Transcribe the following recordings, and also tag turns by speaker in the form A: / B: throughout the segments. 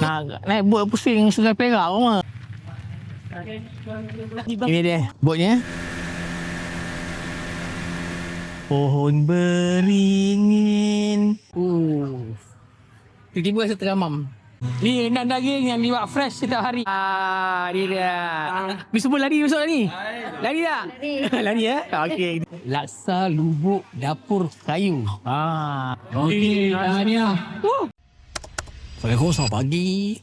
A: Nak naik bot pusing Sungai Perak mah. Ini dia botnya. Pohon beringin. Tiba-tiba saya teramam. Ni rendang daging yang dibuat fresh setiap hari. Ni dia. Ni semua lari masuk ni. Lari tak? Lari ya? Okey. Laksa lubuk dapur kayu. Okey, ni lah. Assalamualaikum, selamat pagi.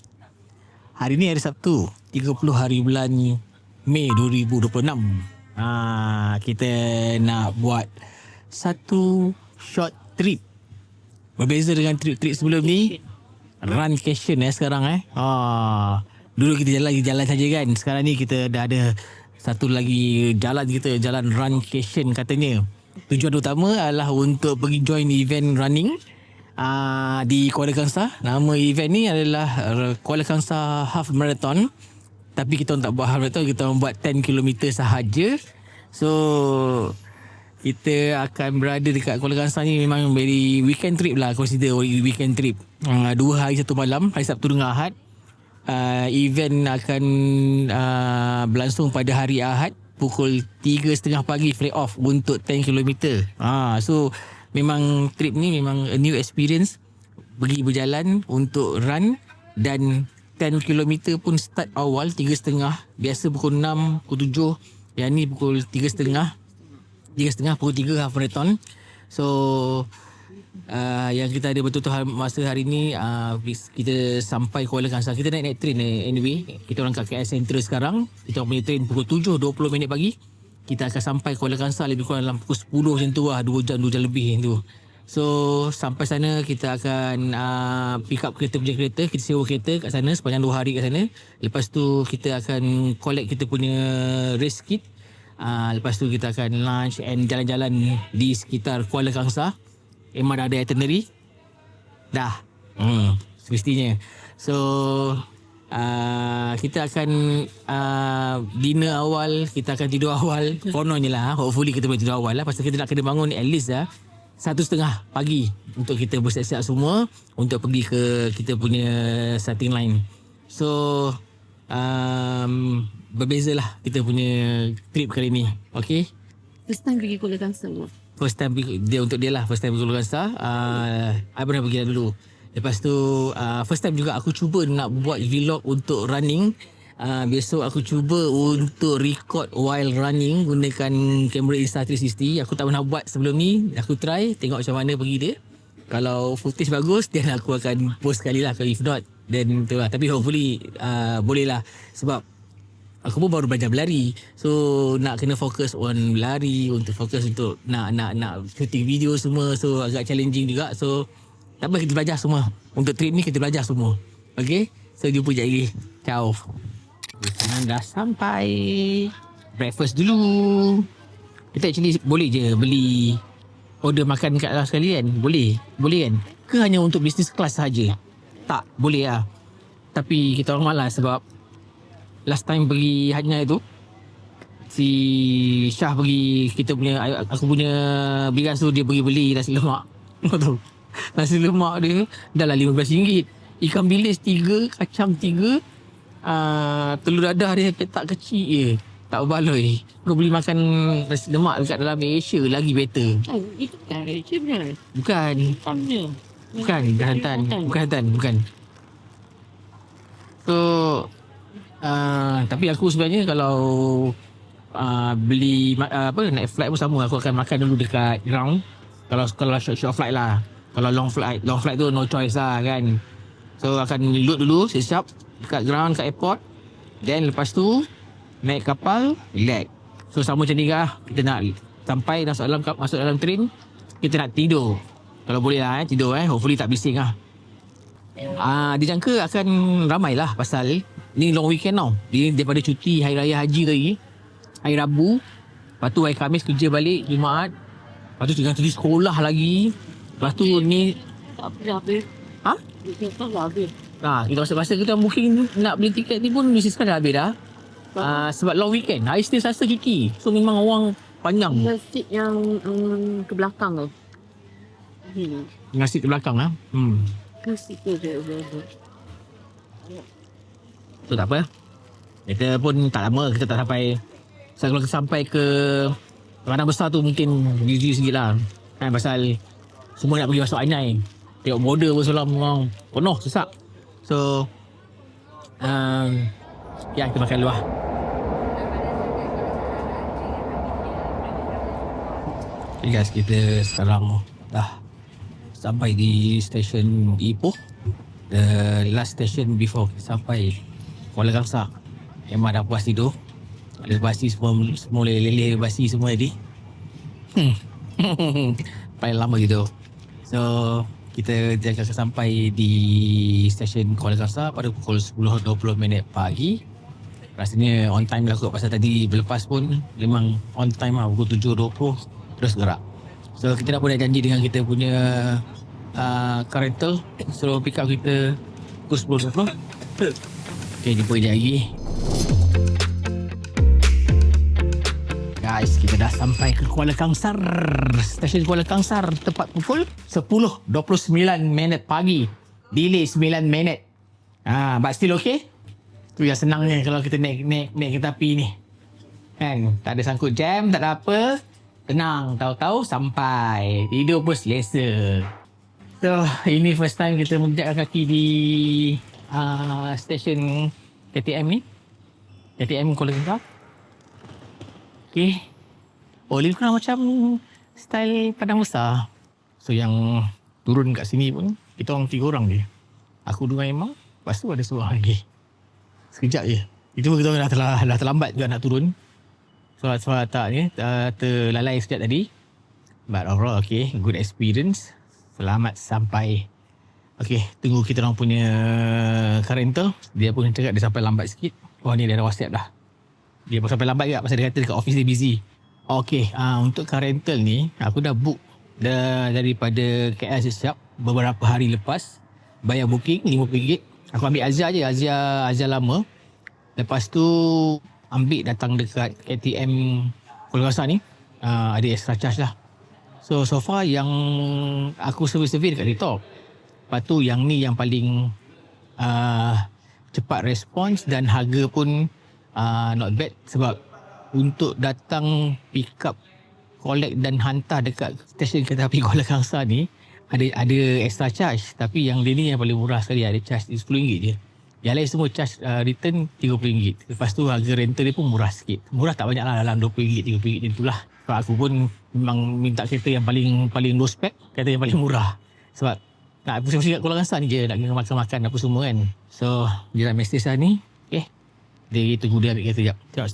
A: Hari ni hari Sabtu, 30 hari bulan Mei 2026. Kita nak buat satu short trip. Berbeza dengan trip-trip sebelum ni. Runcation sekarang dulu kita jalan saja kan. Sekarang ni kita dah ada satu lagi jalan, kita jalan runcation katanya. Tujuan utama adalah untuk pergi join event running di Kuala Kangsar. Nama event ni adalah Kuala Kangsar Half Marathon. Tapi kita tak buat half marathon, kita buat 10 km sahaja. So kita akan berada dekat Kuala Kangsar ni memang very weekend trip lah, consider weekend trip. 2 hari 1 malam, hari Sabtu dengan Ahad. Event akan berlangsung pada hari Ahad pukul 3.30 pagi, fly off untuk 10 km. So memang trip ni memang a new experience. Pergi berjalan untuk run, dan 10 km pun start awal 3.30. Biasa pukul 6, pukul 7. Yang ni pukul 3.30 pukul 3 half marathon. So yang kita ada betul-betul masa hari ni, kita sampai Kuala Kangsar. Kita naik train anyway. Kita orang kat KL Central sekarang. Kita punya train pukul 7.20 minit pagi. Kita akan sampai Kuala Kangsar lebih kurang dalam pukul 10 macam tu lah. 2 jam lebih macam tu. So sampai sana kita akan pick up kita punya kereta. Kita sewa kereta kat sana sepanjang 2 hari kat sana. Lepas tu kita akan collect kita punya race kit. Lepas tu kita akan lunch and jalan-jalan di sekitar Kuala Kangsar. Memang dah ada itinerary. Dah. Semestinya. So kita akan dinner awal, kita akan tidur awal. Kononnya lah. Hopefully kita boleh tidur awal lah. Pasal kita nak kena bangun at least 1.30 pagi untuk kita bersiap-siap semua untuk pergi ke kita punya starting line. So berbezalah kita punya trip kali ni. Okay.
B: First time pergi Kuala Kangsar.
A: First time dia untuk dia lah. First time pergi Kuala Kangsar. I pernah pergi dah dulu. Lepas tu first time juga aku cuba nak buat vlog untuk running. Besok aku cuba untuk record while running gunakan kamera Insta360. Aku tak pernah buat sebelum ni. Aku try tengok macam mana pergi dia. Kalau footage bagus, then aku akan post sekali lah. If not, then tu lah. Tapi hopefully boleh lah. Sebab aku pun baru belajar berlari. So nak kena fokus on berlari, untuk fokus untuk nak shooting video semua. So agak challenging juga. So tak apa, kita belajar semua. Untuk trip ni kita belajar semua. Okay. So jumpa sekejap lagi. Ciao. Sekarang dah sampai. Breakfast dulu. Kita actually boleh je beli order makan kat dalam sekali kan? Boleh kan? Ke hanya untuk business class sahaja? Tak, boleh lah. Tapi kita orang malas sebab last time pergi Hajna tu, si Syah pergi, aku punya biras tu, dia pergi beli nasi lemak. Kau tahu? Nasi lemak dia dah lah RM15. Ikan bilis 3, kacang 3, telur dadah dia tak kecil je. Tak berbaloi. Kau beli makan nasi lemak dekat dalam Malaysia lagi better.
B: Itu bukan Malaysia benar?
A: Bukan. Bukan Kelantan. Bukan. So tapi aku sebenarnya kalau beli naik flight pun sama. Aku akan makan dulu dekat ground. Kalau short flight lah. Kalau long flight tu no choice lah kan. So akan load dulu siap-siap dekat ground, kat airport. Then lepas tu naik kapal, relax. So sama macam ni lah. Kita nak sampai masuk dalam train, kita nak tidur. Kalau boleh lah tidur hopefully tak bising lah. Dijangka akan ramai lah pasal ni long weekend tau. Dia daripada cuti Hari Raya Haji tadi, hari Rabu, lepas tu hari Khamis kerja balik, Jumaat, lepas tu tengah tadi sekolah lagi. Lepas tu ni
B: tak habis. Tak habis.
A: Kita masa kita booking nak beli tiket ni pun mesti sekarang dah habis dah. Sebab long weekend, hari Isnin Selasa cuti. So memang orang panjang.
B: Seat yang ke belakang tu.
A: Dengan seat di belakang lah.
B: Kasih tu dia.
A: So tak apa. Kita pun tak lama, kita tak sampai. So, kalau sampai ke Padang Besar tu mungkin busy sikit lah. Kan pasal semua nak pergi masuk Ainai. Tengok border pun semalam memang penuh, sesak. So ya, kita makan luar. Okay guys, kita sekarang dah sampai di stesen Ipoh. The last station before kita sampai Kuala Kangsar. Memang dah puas tidur. Ada basi semua leleh basi semua tadi. Paling lama gitu. So kita akan sampai di stesen Kuala Kangsar pada pukul 10.20 pagi. Rasanya on time lah kot, pasal tadi berlepas pun memang on time lah, pukul 7.20 terus gerak. So kita dah pun dah janji dengan kita punya car rental, suruh pick up kita pukul 10.20. Okay, jumpa je lagi. Guys, kita dah sampai ke Kuala Kangsar. Stesen Kuala Kangsar tepat pukul 10.29 pagi. Delay 9 minit. But still okay. Tu yang senang ni kalau kita naik kereta api ni. Kan, tak ada sangkut jam, tak ada apa. Tenang, tahu-tahu sampai. Tidur pun selesa. So, ini first time kita menjejakkan kaki di stesen KTM ni. KTM Kuala Kangsar. Okay. Oh, lebih kurang macam style Padang Besar. So, yang turun kat sini pun, kita orang 3 orang je. Aku dengan Imam, lepas tu ada seorang lagi. Sekejap je. Itu kita orang dah terlambat juga nak turun. Soal tak ni, terlalai sekejap tadi. But overall, okay. Good experience. Selamat sampai. Okay, tunggu kita orang punya car rental. Dia pun cakap dia sampai lambat sikit. Oh, ni dia ada WhatsApp dah. Dia pun sampai lambat juga pasal dia kata dekat office dia busy. Okay, untuk car rental ni, aku dah book daripada KL siap beberapa hari lepas. Bayar booking RM50. Aku ambil Azia je, Azia lama. Lepas tu ambil datang dekat KTM Kuala Kangsar ni. Ada extra charge lah. So far yang aku survey dekat TikTok. Lepas tu yang ni yang paling cepat respons dan harga pun not bad, sebab untuk datang pick up, collect dan hantar dekat stesen kereta api Kuala Kangsar ni ada extra charge, tapi yang dia ni yang paling murah sekali, ada charge RM10 je. Yang lain semua charge return RM30. Lepas tu harga rental dia pun murah sikit. Murah tak banyak lah, dalam RM20, RM30 macam tu lah. Sebab aku pun memang minta kereta yang paling low spec, kereta yang paling murah. Sebab nak pusing-pusing kat Kuala Kangsar ni je, nak kena makan-makan apa semua kan. So dia dah message lah ni. Okay, dia tunggu dia ambil kereta sekejap. Tengok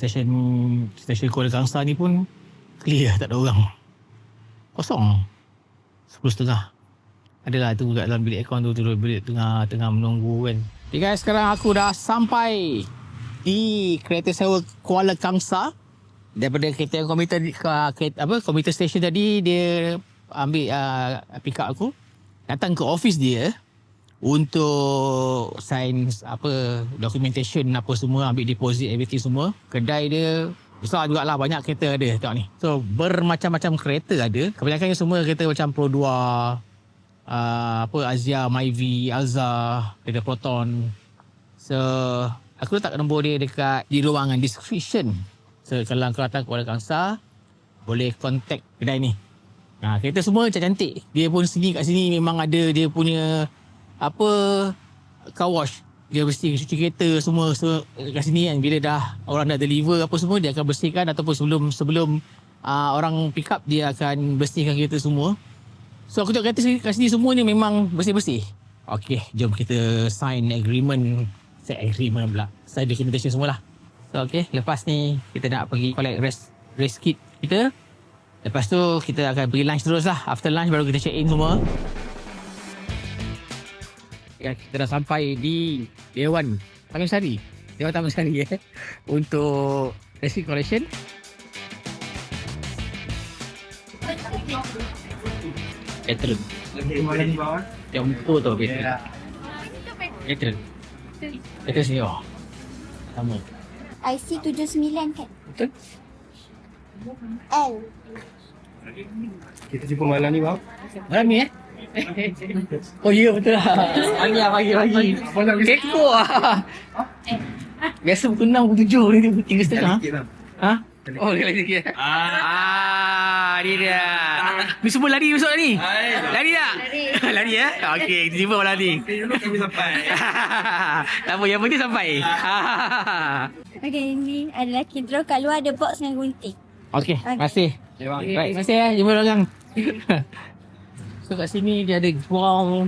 A: stesen Kuala Kangsar ni pun clear, tak ada orang. Kosong. 10.30. Adalah tu kat dalam bilik aircon tu, bilik tengah menunggu kan. Okay guys, sekarang aku dah sampai di kereta sewa Kuala Kangsar. Daripada kereta yang commuter station tadi, dia ambil pick up aku. Datang ke office dia untuk sign documentation apa semua, ambil deposit everything semua. Kedai dia besar jugalah, banyak kereta ada tengok ni. So bermacam-macam kereta ada. Kebanyakannya semua kereta macam Pro 2, Azia, Myvi, Alza, ada Proton. So aku letak nombor dia dekat di ruangan description. So kalau kau datang Kuala Kangsar, boleh contact kedai ni. Kereta semua cantik-cantik. Dia pun kat sini memang ada dia punya car wash. Dia bersih cuci kereta semua. So kat sini kan, bila orang dah deliver apa semua, dia akan bersihkan, ataupun sebelum orang pick up, dia akan bersihkan kereta semua. So aku tengok kereta kat sini semuanya memang bersih-bersih. Okay, jom kita sign agreement. Sign documentation semualah. So okay, lepas ni kita nak pergi collect race kit kita. Lepas tu kita akan pergi lunch terus lah. After lunch baru kita check in semua. Kita dah sampai di Dewan Taman Sari. Untuk race kit collection. Petrol. Yang betul tu petrol. Petrol sini sama.
C: IC 79 kan?
D: Betul?
C: L.
D: Kita jumpa malam ni, bang.
A: Malam ni Oh ya, betul lah. Pagi. Kekok lah. Biasa pukul 6, pukul 7 ni, pukul 3.30. Ha? Oh, dia lagi sikit. Ni dia. Ni semua lari besok ni. Lari tak? Lari ya? Okey, kita jumpa malam ni.
D: Kami sampai.
A: Tak apa, yang penting sampai.
C: Okay, ni adalah kidro kat luar ada box dengan gunting.
A: Okey, terima kasih. Baik, terima kasih ya. Jumpa orang. So kat sini dia ada jual,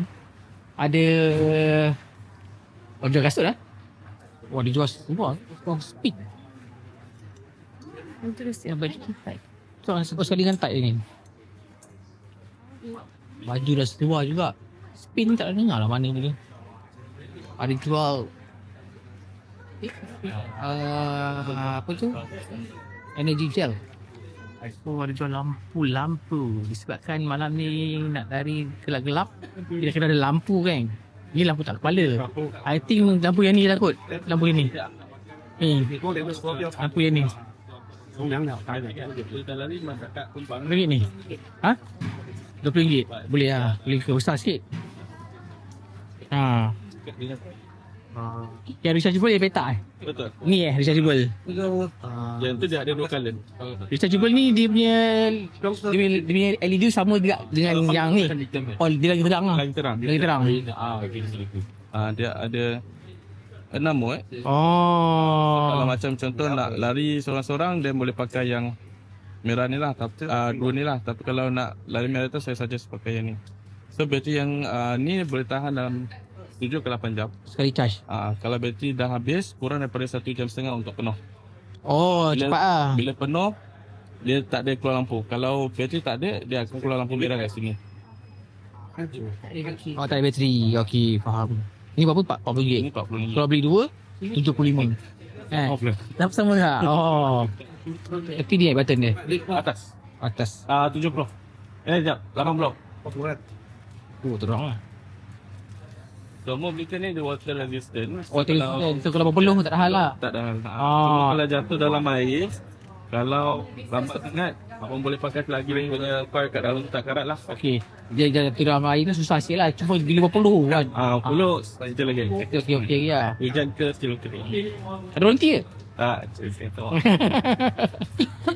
A: ada jual kasut lah. Wah, dia jual semua. Jual speed. Terus yang baju tight. So sekali dengan tight ni. Baju dah seluar juga. Spin tak dengar lah mana ni. Ada jual apa tu? Energy gel. Oh, ada jual lampu. Disebabkan malam ni nak lari gelap-gelap, dia kena ada lampu kan. Ni lampu tak kepala. I think lampu yang ni lah kot. Lampu yang ni. Lampu yang ni. RM20 ni. Ha? RM20. Boleh lah. Boleh ke besar sikit. Ha. Yang rechargeable dia petak
D: Betul.
A: Ni rechargeable.
D: Yang tu dia ada dua color.
A: Rechargeable ni dia punya LED sama juga dengan yang ni. Oh, dia lagi terang lah.
D: Lagi terang.
A: Lagi terang.
D: Dia ada 6 watt.
A: Oh.
D: Kalau macam contoh nak lari seorang-seorang, dia boleh pakai yang merah ni lah. Dua ni lah. Tapi kalau nak lari merah tu, saya suggest pakai yang ni. So bateri yang ni boleh tahan dalam 7 ke 8 jam.
A: Sekali charge.
D: Kalau bateri dah habis, kurang daripada 1 jam setengah untuk penuh.
A: Oh, cepat lah.
D: Bila penuh, dia tak ada keluar lampu. Kalau bateri tak ada, dia akan keluar lampu merah kat sini.
A: Oh, tak ada bateri. Okey, faham. Ni berapa? RM40.
D: Ini RM40.
A: Kalau beli dua, RM75.
D: Boleh.
A: Dah sama tak? Oh. Tapi dia button dia.
D: Atas.
A: Atas.
D: 70. Sekejap. 80.
A: Oh, terang lah.
D: Semua belikan ni dia water resistant.
A: Oh, resistant. So kalau berpeluh tak ada hal lah.
D: Tak ada hal. Cuma kalau jatuh dalam air, kalau lambat sangat, abang boleh pakai lagi punya coil kat dalam tak karat lah.
A: Okey. Dia jatuh dalam air tu susah sikit lah. Cuma bila berpeluh kan.
D: Puluh saja lagi.
A: Okey ya.
D: Hujan ke still okay.
A: Ada volunteer ke?
D: Cerita.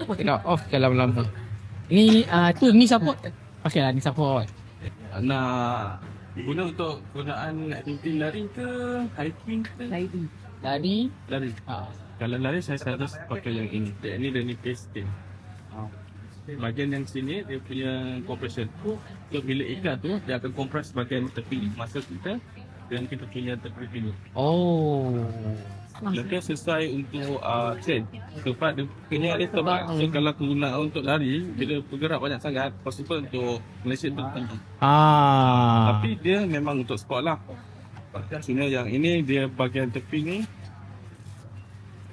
A: Tengok off kalau malam tu. Ni ni support. Okey lah, ni support.
D: Nak guna untuk gunaan aktiviti lari ke hiking ke?
A: Lari.
D: Kalau lari saya selalu pakai yang ini. Yang ini dia ni pasting. Bahagian yang sini dia punya compression. So bila ikat tu dia akan compress bahagian tepi masa kita dan kita punya tepi ini.
A: Oh.
D: Dia sesuai untuk train. Sebab dia punya dia tebal. So kalau guna untuk lari, bila bergerak banyak sangat, possible untuk Malaysia tu tinggi. Tapi dia memang untuk sport lah. Cuma yang ini dia bahagian tepi ni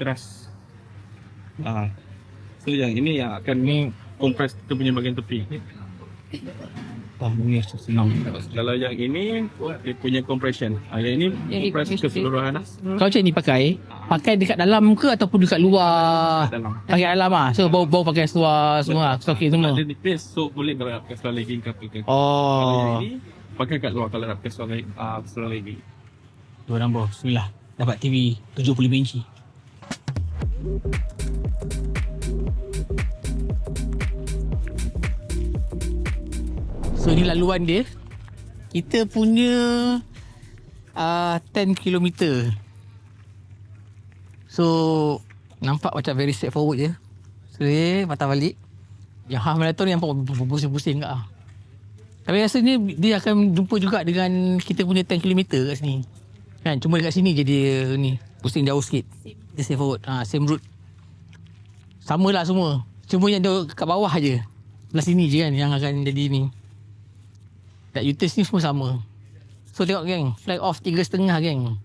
D: keras. So yang ini yang akan ni compress kita punya bahagian tepi.
A: Ni senang.
D: Kalau yang ini dia punya compression. Yang ini compress keseluruhan.
A: Kalau macam ni pakai dekat dalam ke ataupun dekat luar?
D: Dalam.
A: Pakai dalam ah. So bau pakai seluar semua, stocking semua.
D: Ada nipis, so boleh kalau nak pakai seluar legging ke apa ke. Kalau
A: Oh.
D: yang ini pakai kat luar kalau nak pakai seluar legging.
A: Dua nombor. Bismillah. Dapat TV 75 inci. So ni laluan dia. Kita punya 10 km. So nampak macam very straightforward je. So patah balik. Yang half marathon yang pusing-pusing kat lah. Tapi rasanya dia akan jumpa juga dengan kita punya 10 km kat sini. Kan cuma dekat sini je dia ni pusing jauh sikit. Dia straightforward. Same route. Sama lah semua. Cuma yang dia kat bawah je. Belah sini je kan yang akan jadi ni. Kat U-turn ni semua sama. So tengok geng, flag off 3.30 geng.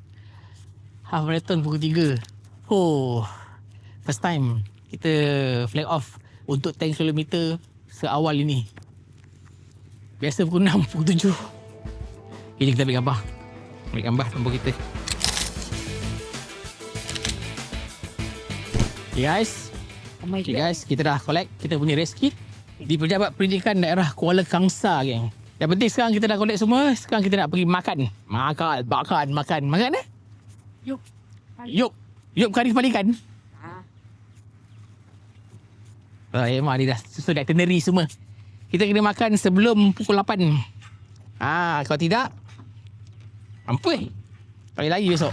A: Half marathon pukul 3. Oh, first time kita flag off untuk 10 km seawal ini. Biasa pukul 6, pukul 7. Okay, kita ambil gambar. Ambil gambar nombor kita. Okay guys. Okay guys, kita dah collect kita punya race kit di Pejabat Pendidikan Daerah Kuala Kangsar geng. Yang penting sekarang kita dah collect semua. Sekarang kita nak pergi makan. Makan eh? Yuk kari kepala ikan. Memang dia dah susun itinerary semua. Kita kena makan sebelum pukul 8. Kalau tidak, mampu lari besok.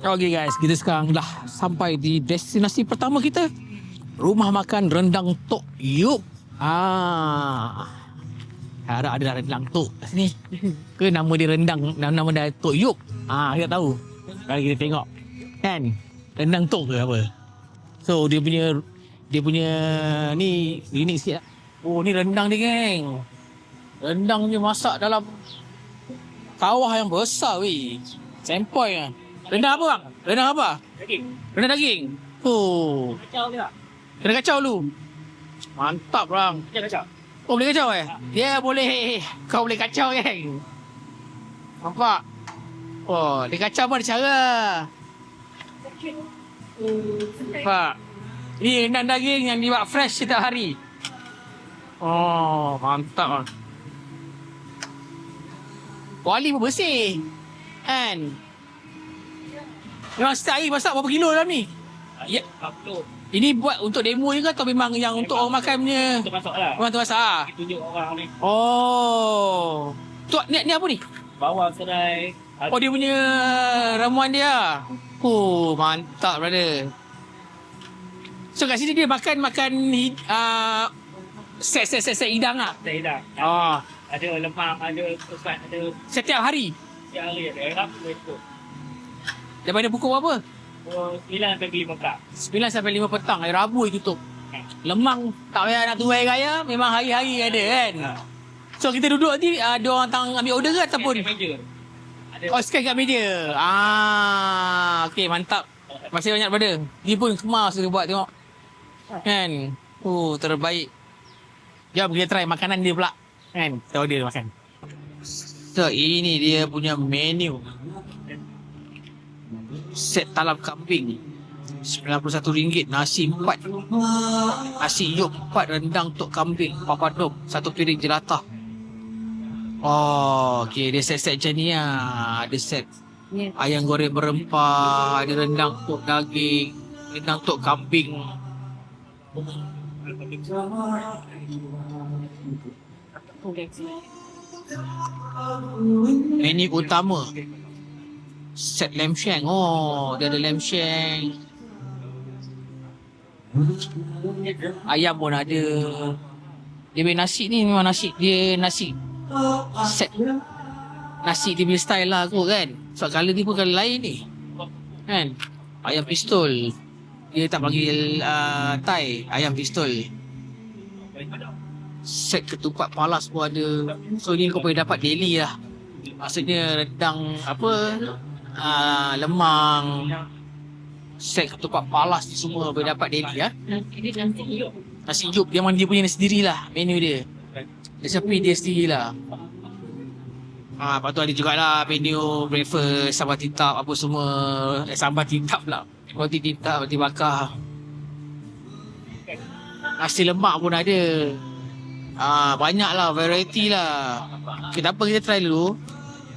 A: Okay guys, kita sekarang dah sampai di destinasi pertama kita. Rumah makan rendang Tok Yop. Harap ada rendang Tok kat sini. Ke nama dia rendang, nama dia Tok Yop. Kita tahu. Kalau kita tengok kan, rendang Tok ke apa. So dia punya ni unik sikit lah. Oh, ni rendang dia geng. Rendang dia masak dalam kawah yang besar weh. Sempoi kan. Rendang apa bang? Rendang apa? Daging. Rendang daging. Oh.
B: Kacau dia.
A: Kena kacau dulu. Mantap bang.
B: Dia kacau.
A: Oh boleh kacau Dia boleh. Kau boleh kacau geng. Nampak? Oh, dia kacau pun ada cara. Nampak? Ni rendang daging yang dibuat fresh setiap hari. Oh, mantap bang. Kuali pun bersih. Kan? Memang setiap hari masak berapa kilo dalam ni?
B: Ya, 40.
A: Ini buat untuk demo je ke atau memang yang untuk orang makan punya?
B: Untuk masak lah.
A: Memang untuk masak lah?
B: Tunjuk orang ni.
A: Oh. Tu ni apa ni?
B: Bawang serai.
A: Oh dia punya ramuan dia. Oh mantap brother. So kat sini dia makan set hidang lah.
B: Saya dah. Ada lemak, ada ubat, ada
A: Setiap hari?
B: setiap hari ada. Rabu itu.
A: Daripada pukul berapa?
B: 9 sampai 5 petang.
A: 9 sampai 5 petang. Hari Rabu dia tutup. Lemang tak payah nak tunggu hari raya. Memang hari-hari ada kan. So kita duduk nanti ada orang tang ambil order ke ataupun?
B: Meja. Ada.
A: Oh scan kat meja. Okay mantap. Masih banyak brother. Dia pun kemas dia buat tengok. Kan. Oh terbaik. Jom kita try makanan dia pula. Kan. Kita order dia makan. So ini dia punya menu. Set talam kambing RM91, nasi 4, nasi yuk 4, rendang tok kambing, papadom, satu piring jelatah. Oh, okay, dia set-set macam ni lah. Ada set ayam goreng berempah, ada rendang tok daging, rendang tok kambing. Menu utama set lamb shank. Oh, dia ada lamb shank. Ayam pun ada. Dia punya nasi ni memang nasi set nasi dia punya style lah kot kan. Sebab colour dia pun colour lain ni kan. Ayam pistol. Dia tak panggil Thai, ayam pistol. Set ketupat palas pun ada. So ni kau boleh dapat daily lah. Maksudnya rendang lemang, set ketupat palas ni semua boleh dapat daily lah. Nasi yuk dia memang dia punya sendiri lah menu dia. Resepi dia sendiri lah. Lepas tu ada jugalah menu breakfast, sambal titap apa semua. Sambal titap pula. Roti titap, roti bakar. Nasi lemak pun ada. Banyak lah, variety lah. Okay, tak apa kita try dulu.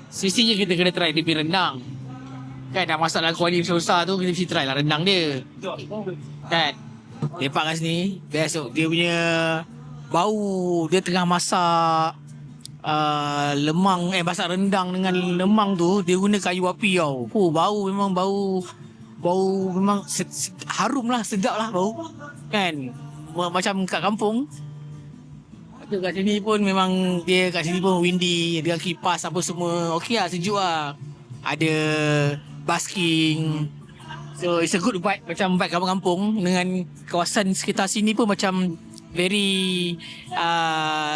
A: Sisinya kita kena try dia punya rendang. Kan dah masak dalam kuali besar-besar tu, kita mesti try lah rendang dia. Kan? Lepak kat sini, best tu. Dia punya bau, dia tengah masak lemang, masak rendang dengan lemang tu, dia guna kayu api tau. Oh, bau memang bau memang harum lah, sedap lah bau. Kan? Macam kat kampung. Kat sini pun memang dia kat sini pun windy, dengan kipas apa semua. Okey lah, sejuk lah. Ada basking. So it's a good vibe, macam vibe kampung-kampung. Dengan kawasan sekitar sini pun macam very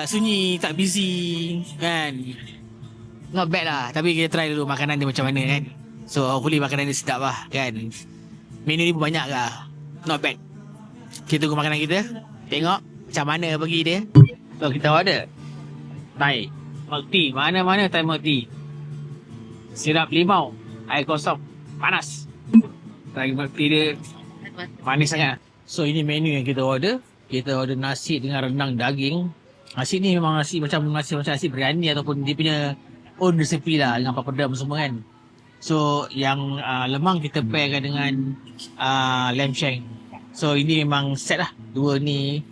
A: sunyi, tak busy kan. Not bad lah. Tapi kita try dulu makanan dia macam mana kan. So hopefully makanan dia sedap lah kan. Menu ni pun banyak lah. Not bad. Kita tunggu makanan kita. Tengok macam mana pergi dia. So kita order Thai milk tea. Mana-mana Thai milk tea. Sirap limau, air kosong, panas. Thai milk tea dia manis sangat. So ini menu yang kita order. Kita order nasi dengan rendang daging. Nasi ni memang nasi macam nasi biryani ataupun dia punya own recipe lah dengan papadum semua kan. So yang lemang kita pairkan dengan lamb shank. So ini memang set lah. Dua ni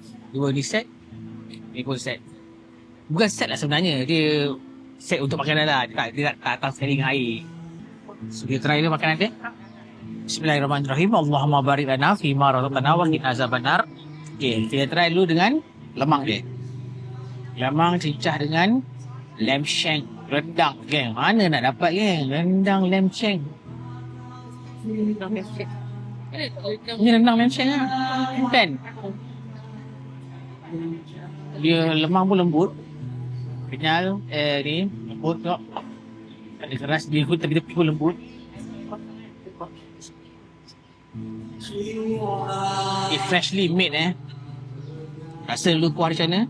A: set. Ni pun set. Bukan set lah sebenarnya. Dia set untuk makanan lah. Dia tak atas sekali dengan air. So kita try dulu makanan dia. Bismillahirrahmanirrahim. Allahumma barik lana fima razaqtana wa qina azabannar. Okay, kita try dulu dengan lemang dia. Lemang cincah dengan lamb shank rendang, geng. Mana nak dapat, geng? Rendang lamb shank. Ni rendang lamb shank lah. Kan? Dia lemang pun lembut. Kenyal, ni lembut tengok. Tak ada keras, dia pun tepi-tepi pun lembut. Freshly made Rasa lu kuah macam mana?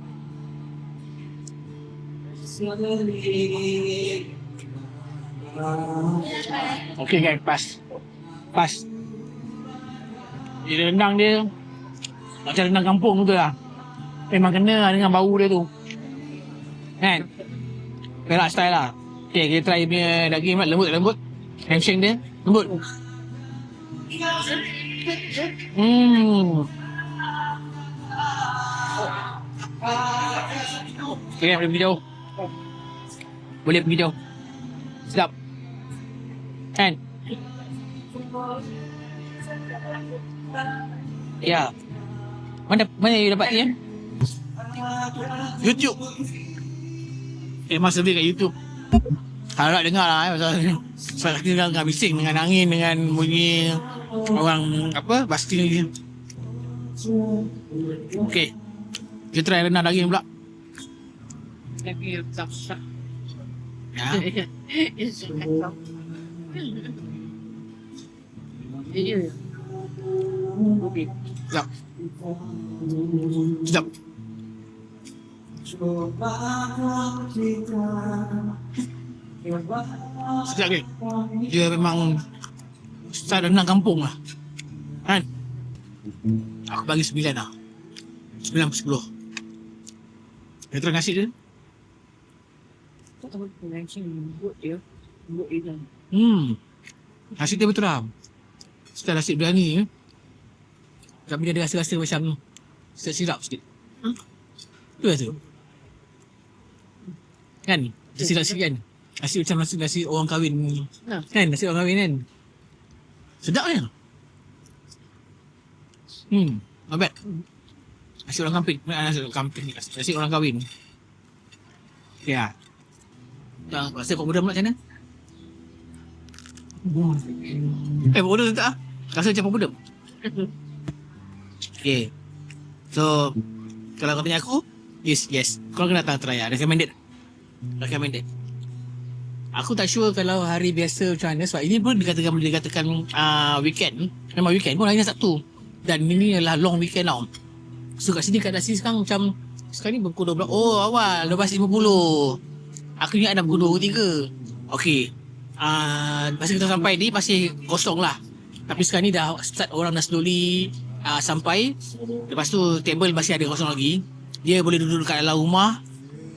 A: Okay guys, pas. Dia rendang dia macam rendang kampung tu lah. Memang kena dengan bau dia tu. Kan? Perak style lah. Okay, kita try punya daging lembut. Lamb shank dia lembut. Okay, boleh pergi jauh. Boleh pergi jauh. Sedap. Kan? Ya. Mana you dapat ni? YouTube. Masa beli kat YouTube. Harap dengar lah pasal kita tengah bising dengan angin, dengan bunyi orang basking ni. Okay. Kita try rendang daging pula. Ya. Sedap. Sedap ke? Dia memang style rendang kampung lah. Kan? Aku bagi 9 lah. 9/10. Dia try nasi dia. Nasi dia betul lah. Style nasi biryani tapi dia ada rasa-rasa macam sirap sikit. Tu rasa. Kan? Dia sirap sikit kan? Nasi macam nasi orang kahwin. Kan? Nasi orang kahwin kan? Sedap kan? Not bad. Nasi orang kampung. Nasi orang kahwin. Ya. Dah rasa Pak Muda pula macam mana? Pak Muda tak lah. Rasa macam Pak Muda. Okay. So, kalau kau tanya aku, yes. Kau kena datang try lah. Recommended. Aku tak sure kalau hari biasa macam mana. Sebab ini pun boleh dikatakan weekend. Memang weekend pun hari ni Sabtu. Dan ini adalah long weekend tau. So kat sini keadaan sekarang macam sekarang ni pukul 12. Oh awal 12.50. Aku ingat dah pukul 2.3. Okay. Masa kita sampai ni masih kosong lah. Tapi sekarang ni dah start orang dah slowly sampai. Lepas tu table masih ada kosong lagi. Dia boleh duduk kat dalam rumah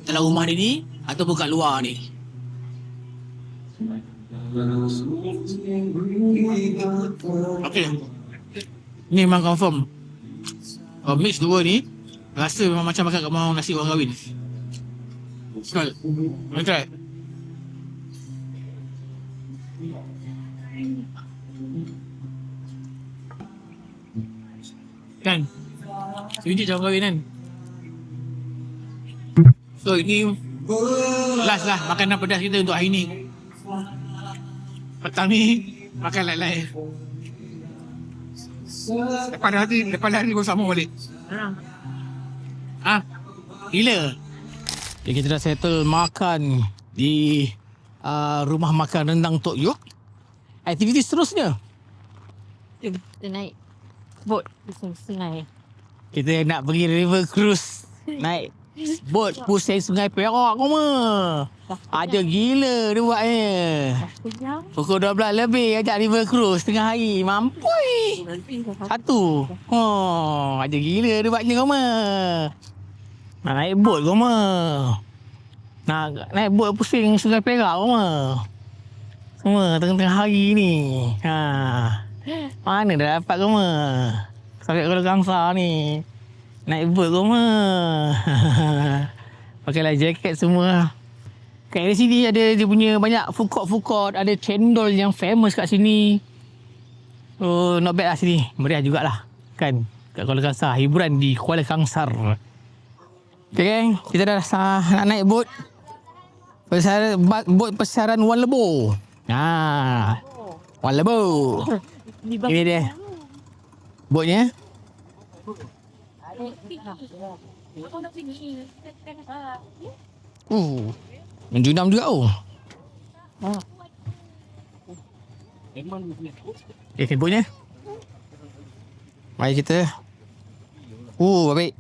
A: dia ni ataupun kat luar ni. Okay. Ni memang confirm. Mix dua ni rasa memang macam makan kat mau nasi orang kahwin. Sekali. Mari try. Kan? Ini orang kahwin kan? So ini last lah makanan pedas kita untuk hari ni. Petang ni makan lain-lain. Lepas hari kau sama balik. Gila. Okay, kita dah settle makan di rumah makan rendang Tok Yok. Aktiviti seterusnya
C: Kita naik boat di sungai.
A: kita nak pergi river cruise. Naik bot pusing Sungai Perak kau ada gila dia buat ni. Pukul 12 lebih ajak river cruise tengah hari. Mampui. Satu. Ada gila dia buat ni kau Nak naik bot kau mah. Nak naik bot pusing Sungai Perak kau mah. Semua tengah-tengah hari ni. Mana dah dapat kau mah. Sampai Kuala Kangsar ni. Naik bot kau mah. Pakailah jaket semua. Kat area sini ada dia punya banyak food court. Ada cendol yang famous kat sini. So not bad lah sini. Meriah jugalah. Kan. Kat Kuala Kangsar. Hiburan di Kuala Kangsar. Okay geng. Kita dah nak naik bot. Bot persiaran Wan Lebo. Wan Lebo. Ini dia. Botnya. Menjunam juga Okay, botnya. Mari kita. Baik.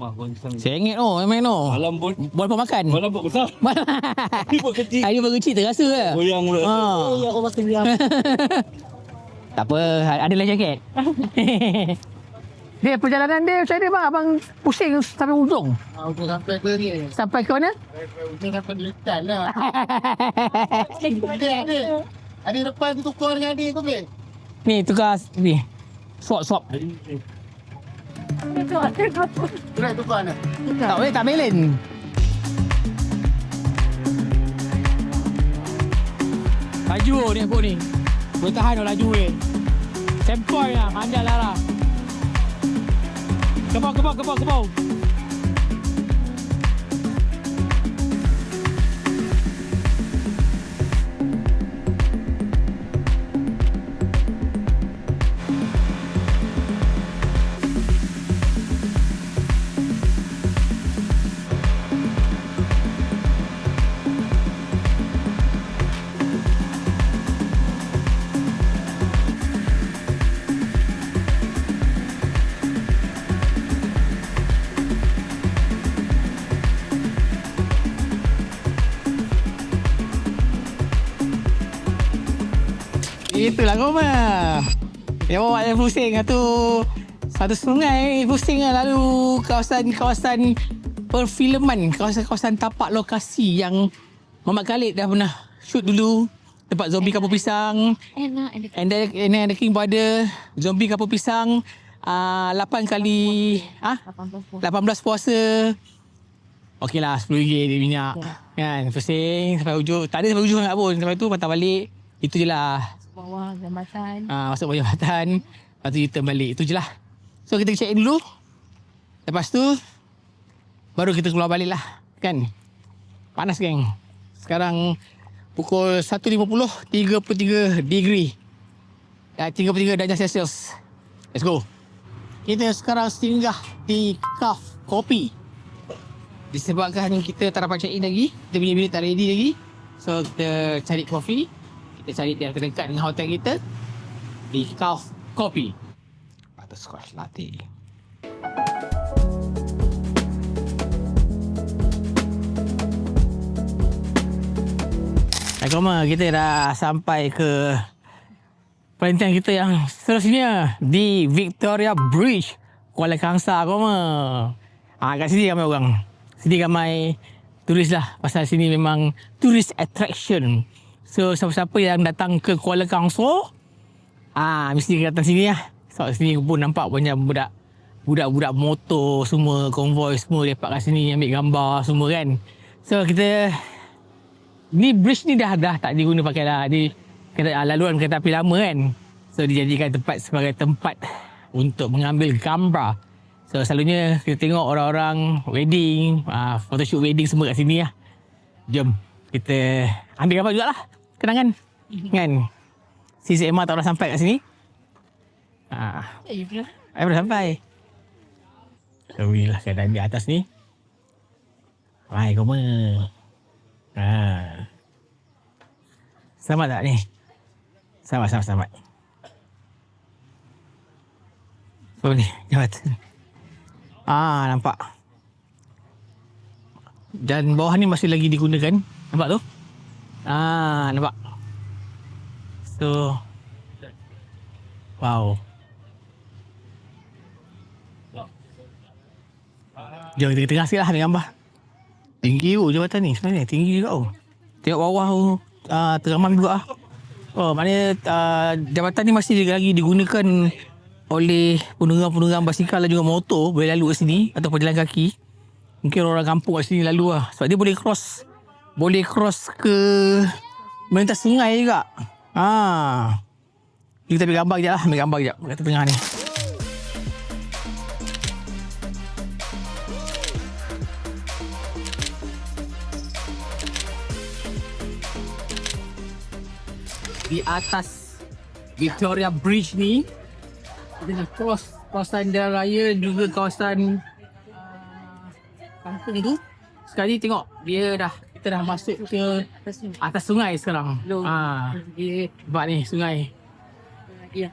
A: RM1 main
D: Alam bot.
A: Buat apa makan?
D: Malam bot besar. Ini bot kecil.
A: Air bot kecil terasa ke?
D: Goyang pula.
C: Aku masih diam.
A: Tak apa, ada lah jaket. Dia perjalanan dia macam mana bang? Abang pusing sampai ujung.
C: Aku sampai ke ni.
A: Sampai ke mana?
C: Ujung sampai di depan lah. Ada depan tu tukar dengan adik tu ke?
A: Ni tukar ni. Swap.
C: Try tukar ni.
A: Tak boleh, tak balance. Laju ni aku ni. Boleh tahan laju ni. Sempoi lah, andal lah. Kebau. Itulah kau mah. Dia bawa dia pusing tu. Satu sungai pusing lah. Lalu kawasan perfilman. Kawasan tapak lokasi yang Muhammad Khalid dah pernah shoot dulu. Tempat zombie kapur pisang. And then the King Brother. Zombie kapur pisang. 8 kali 18 puasa. Okey lah, RM10 dia minyak. Kan, pusing sampai ujung. Tak ada sampai ujung sangat pun. Sampai tu patah balik. Itu je lah.
C: Bawah jambatan.
A: Masuk bawah jambatan. Lepas tu kita balik. Itu je lah. So kita check in dulu. Lepas tu baru kita keluar balik lah. Kan. Panas geng. Sekarang pukul 1.50. 33 degree. 33 darjah Celsius. Let's go. Kita sekarang singgah di Cafe Kopi. Disebabkan kita tak dapat check in lagi. Kita punya bilik tak ready lagi. So kita cari kopi. Kita cari yang terdekat dengan hotel kita di Cafe Kopi. Butterscotch latte. Koma, kita dah sampai ke perhentian kita yang seterusnya di Victoria Bridge, Kuala Kangsar. Koma. Kat sini ramai orang. Sini ramai turis lah. Pasal sini memang tourist attraction. So, siapa-siapa yang datang ke Kuala Kangsar, mesti datang sini lah. So, sini pun nampak banyak budak-budak motor semua, konvoi semua lepak kat sini, ambil gambar semua kan. So, ni bridge ni dah tak diguna pakai lah. Laluan kereta api lama kan. So, dijadikan sebagai tempat untuk mengambil gambar. So, selalunya kita tengok orang-orang wedding, photoshoot wedding semua kat sini lah. Jom, kita ambil gambar jugalah. Kenangan. Kan? Si Emma tak pernah sampai kat sini. Saya pernah sampai. So, inilah keadaan di atas ni. Hai, kau selamat tak ni? Selamat. So, ni jambatan. Nampak. Dan bawah ni masih lagi digunakan. Nampak tu? Nampak. So, wow. Jom tengah-tengah sikit lah ambil gambar. Tinggi jabatan ni sebenarnya. Tinggi juga Tengok bawah teramam juga maknanya jabatan ni masih lagi digunakan oleh penunggang-penunggang basikal dan juga motor boleh lalu kat sini atau pejalan kaki. Mungkin orang kampung kat sini lalu sebab dia boleh cross ke melintas sungai juga. Kita ambil gambar kejap lah. Ambil gambar kejap kat tengah ni. Di atas Victoria Bridge ni kita nak cross kawasan jalan raya juga kawasan kampung tu. Sekali tengok kita dah masuk ke atas sungai sekarang. Nampak ni sungai.
C: Ya.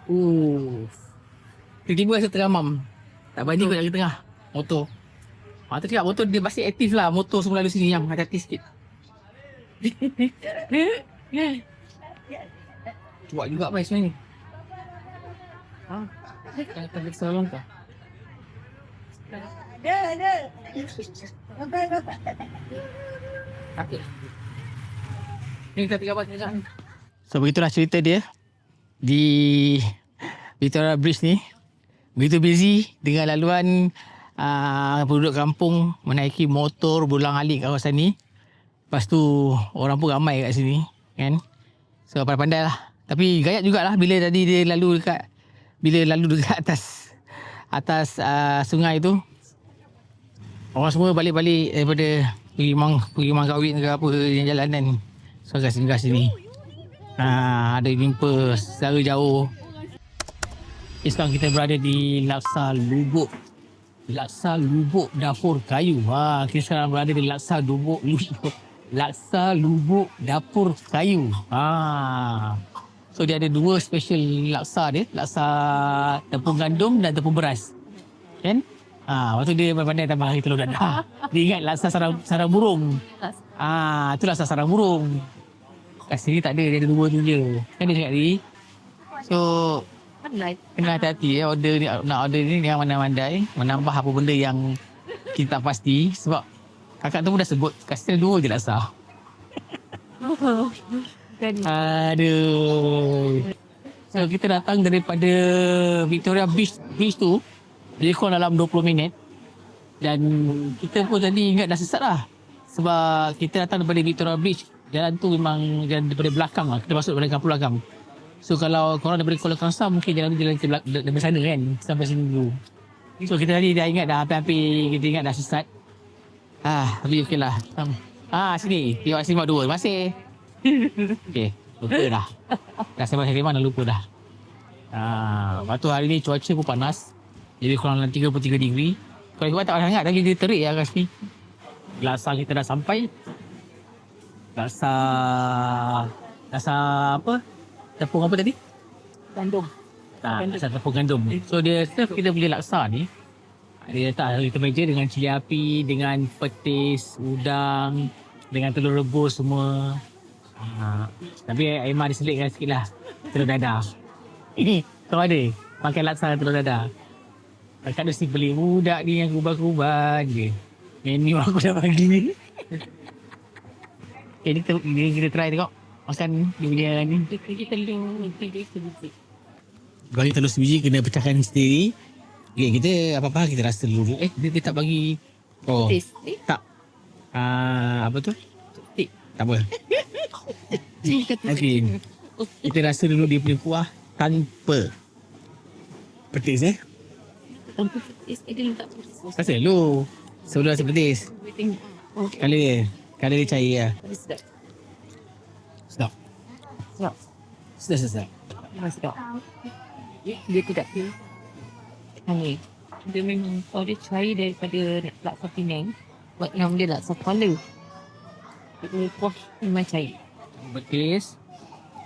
A: Tiba-tiba rasa teramam. Tak berani kot dari tengah motor. Tu cakap motor dia masih aktif lah. Motor semua lalu sini yang hati-hati sikit. Cuak juga apa sebenarnya ni. Tak boleh salah kah? Okey. Ni kita pergi apa sekarang? So begitulah cerita dia di Victoria Bridge ni. Begitu busy dengan laluan penduduk kampung menaiki motor berulang-alik kawasan ni. Lepas tu orang pun ramai kat sini kan. So pandai-pandai lah. Tapi gayat jugalah bila tadi dia lalu dekat atas sungai tu. Orang semua balik-balik daripada pergi Mangkawin ke apa yang jalanan. So singgah sini. Ada jumpa secara jauh. Sekarang kita berada di Laksa Lubuk Dapur Kayu. Kita sekarang berada di Laksa Lubuk Dapur Kayu. So dia ada dua special laksa dia. Laksa tepung gandum dan tepung beras. Kan? Waktu dia pandai tambah hari telur dadah. Dia ingat laksa sarang burung. Itu laksa sarang burung. Kat sini tak ada, dia ada dua tu je. Kan dia cakap tadi. So kena hati-hati nak order ni dengan pandai-pandai. Menambah apa benda yang kita tak pasti. Sebab kakak tu pun dah sebut kat sini dua je laksa. Aduh. So kita datang daripada Victoria Beach tu. Dia kurang dalam 20 minit. Dan kita pun tadi ingat dah sesat lah. Sebab kita datang daripada Victoria Beach. Jalan tu memang jalan daripada belakang lah. Kita masuk daripada kampung belakang. So kalau korang daripada Kuala Kangsar, mungkin jalan tu jalan daripada sana kan. Sampai sini dulu. So kita tadi dah ingat dah hampir-hampir kita ingat dah sesat. Tapi okey lah. Sini. Tengok sini dua. Terima kasih. Okey. Lupa dah. Dah sampai Seriman dah lupa dah. Lepas tu hari ni cuaca pun panas. Jadi kurang dalam 33 degree. Kalau ikut tak sangat lagi dia terik kat sini. Laksa kita dah sampai. Laksa apa? Tepung apa tadi?
C: Gandum.
A: Laksa tepung gandum. So dia serve kita punya laksa ni. Dia letak di meja dengan cili api, dengan petis, udang, dengan telur rebus semua. Tapi Aimah diselitkan sikit lah. Telur dadah. Ini kau ada makan laksa telur dadah. Kakak mesti beli budak ni yang kubah-kubah je. Menu aku dah bagi. Okay, kita try tengok. Makan dia punya ni.
C: Kita telur sebiji.
A: Bagi telur sebiji kena pecahkan sendiri. Okay, kita apa-apa kita rasa dulu. Dia tak bagi.
C: Taste.
A: Tak. Apa tu? Tak apa. Okay. Kita rasa dulu dia punya kuah tanpa petis
C: Tanpa petis. Dia letak petis.
A: Rasa dulu. Sebelum rasa petis. Kala dia cair lah. Sedap. Sedap.
C: Sedap. Dia tidak ni. Dia memang kalau dia cair daripada laksa Penang. Buat nama dia laksa Kuala. Dia kuah memang cair.
A: Petis.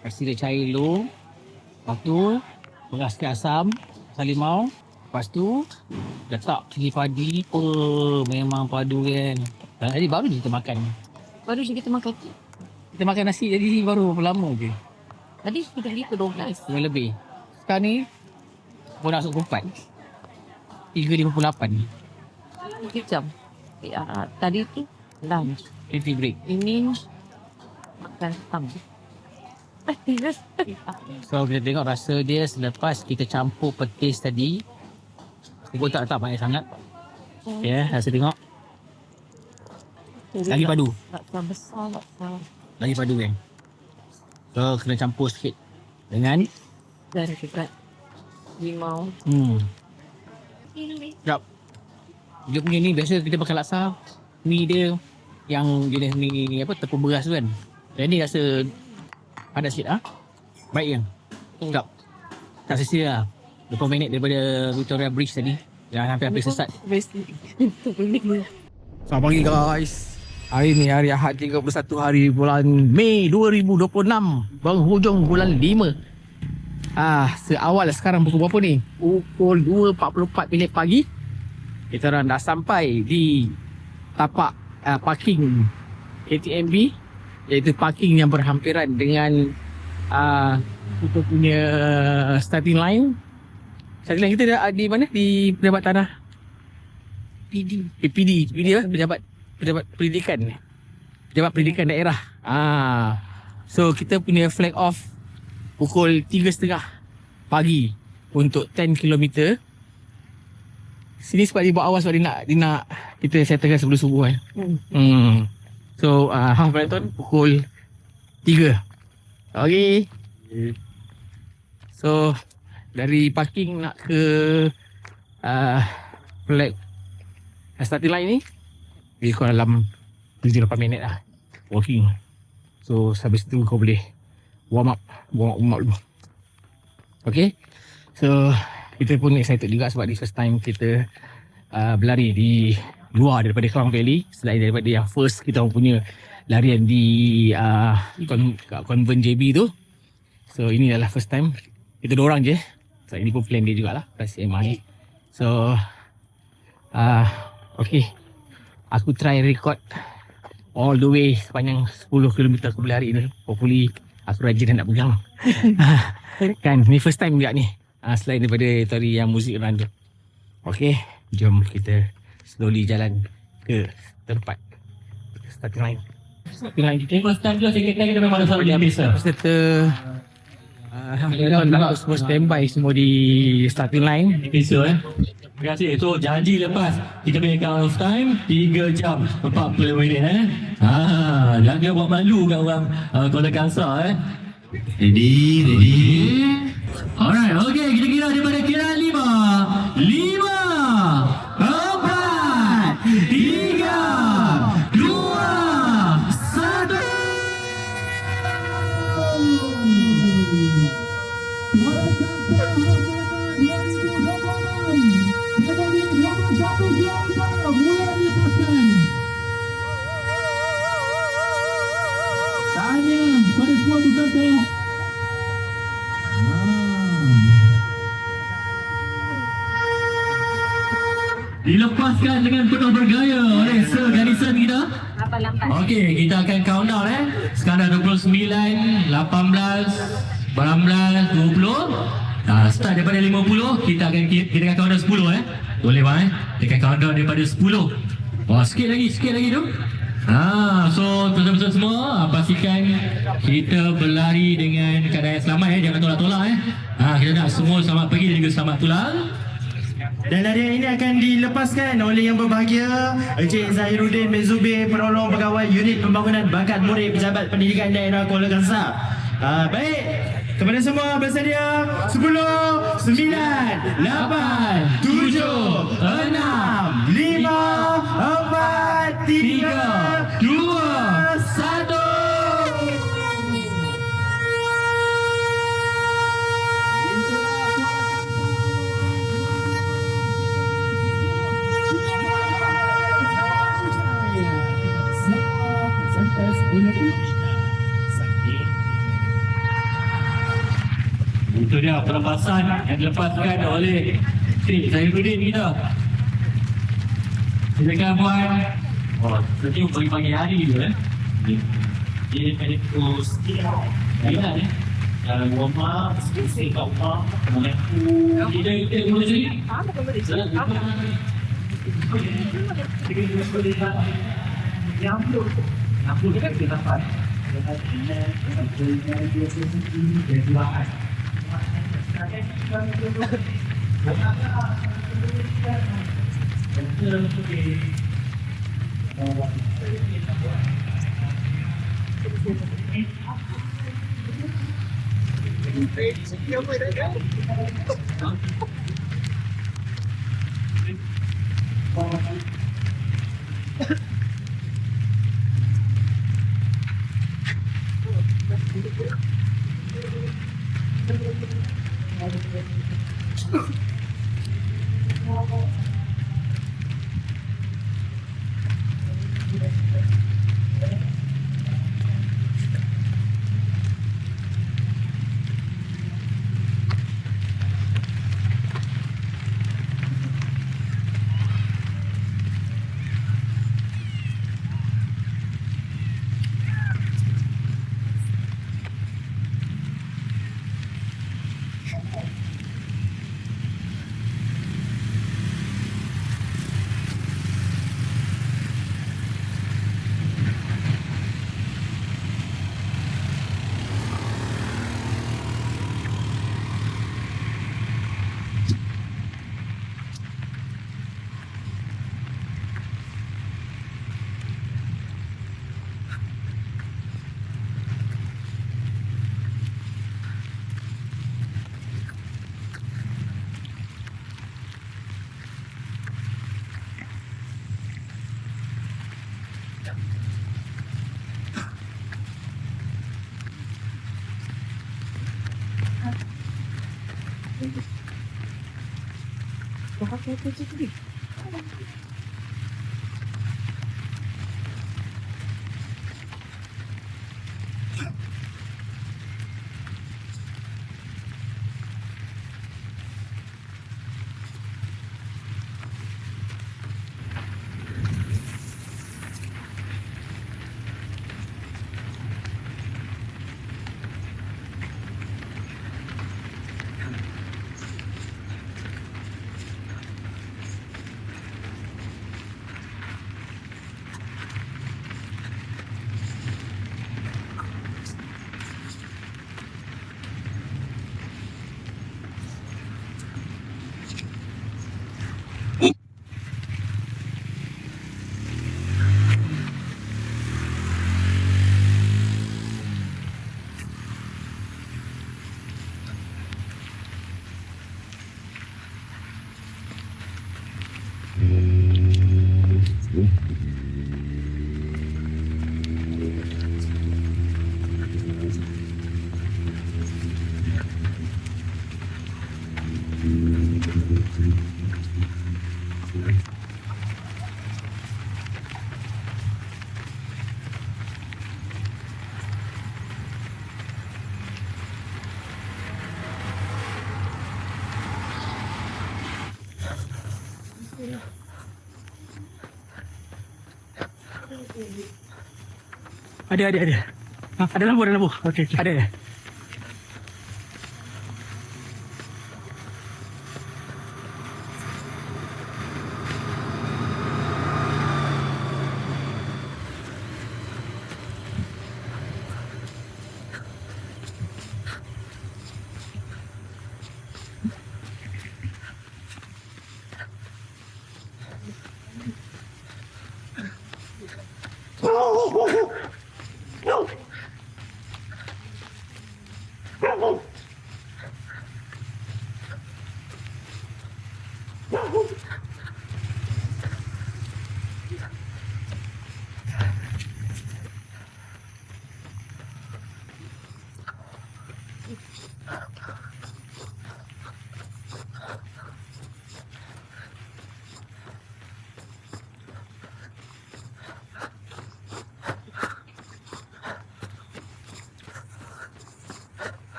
A: Kasi dia cair dulu. Lepas tu beras sikit asam, asam limau. Lepas tu letak cili padi. Memang padu kan. Jadi baru je kita makan.
C: Baru je kita makan.
A: Kita makan nasi jadi baru berapa lama je.
C: Tadi sudah liter 12.
A: Yang lebih. Sekarang ni pun nak masuk ke 4. 3.58.
C: 3 jam. Tadi tu lunch.
A: 20 break.
C: Ini makan petang.
A: So kita tengok rasa dia selepas kita campur petis tadi. Pun tak banyak sangat. Ya, rasa tengok. Lagi padu.
C: Laksa besar, laksa.
A: Lagi padu kan. So kena campur sikit dengan
C: Dan juga limau.
A: Sekejap. Dia punya ni biasa kita makan laksa. Mi dia yang jenis ni apa tepung beras tu kan. Dan ni rasa padat sikit ah. Baik yang. Sekejap. Tak sia-sia lah. 20 minit daripada Victoria Bridge tadi. Dah hampir-hampir sesat. Selamat pagi guys. Hari ni hari Ahad 31 hari bulan Mei 2026. Penghujung bulan 5. Seawal sekarang pukul berapa ni? Pukul 2.44 pagi. Kita orang dah sampai di tapak parking ATMB, iaitu parking yang berhampiran dengan kita punya starting line. Starting line kita dah di mana? Di Pejabat Tanah PD apa? Pejabat Pendidikan. Pejabat Pendidikan Daerah. So kita punya flag off pukul 3.30 pagi untuk 10 km. Sini sebab dia buat awal sebab dia nak kita settlekan sebelum subuh kan. So half marathon pukul 3. Okay. So dari parking nak ke flag starting line ni lebih kurang dalam 7-8 minit lah walking. So habis tu kau boleh warm up dulu. Okay. So kita pun excited juga sebab this first time kita berlari di luar daripada Klang Valley, selain daripada yang first kita punya larian di Convent JB tu. So ini adalah first time kita 2 orang je. So ini pun plan dia jugalah, Rasi MI. So okay, aku try record all the way sepanjang 10 km aku berlari ni. Hopefully aku rajin dan nak pegang. Kan ni first time juga ni. Selain daripada tadi yang muzik run tu. Okay, jom kita slowly jalan ke tempat starting line. Starting line kita.
B: First time tu sikit lagi memang ada sama habis lah.
A: Serta nak semua standby semua di starting line.
B: Episode terima kasih. So janji lepas kita punya count of time 3 jam 40 minit jangan buat malu kat orang Kuala Kangsar Ready. Alright, okay, kita kira daripada kira 5 4 3 2 Tanya pada semua peserta. Dilepaskan dengan penuh bergaya oleh se-garisan kita. Okey, kita akan countdown Sekarang 29, 18, 19, 20. Start daripada 50, kita akan countdown 10 Boleh bang Kita akan countdown daripada 10. Sikit lagi tu. So tuan-tuan semua pastikan kita berlari dengan keadaan yang selamat jangan tolak-tolak kita nak semua selamat pergi dan juga selamat pulang.
E: Dan larian ini akan dilepaskan oleh yang berbahagia Encik Zahiruddin bin Zubir, Penolong Pegawai Unit Pembangunan Bakat Murid Pejabat Pendidikan Daerah Kuala Kangsar. Baik, kepada semua bersedia 10, 9, 8, 7, 6, 5, 4, 3, 2, 1.
B: Itu dia pelepasan yang dilepaskan oleh Encik Zahiruddin kita. Silakan puan. Senyum pagi-pagi hari tu Dia pada pukul sekian dalam rumah, sikit kat rumah, mengaku. Kita mula sini.
E: Ada. Ada lampu. Okey. Ada.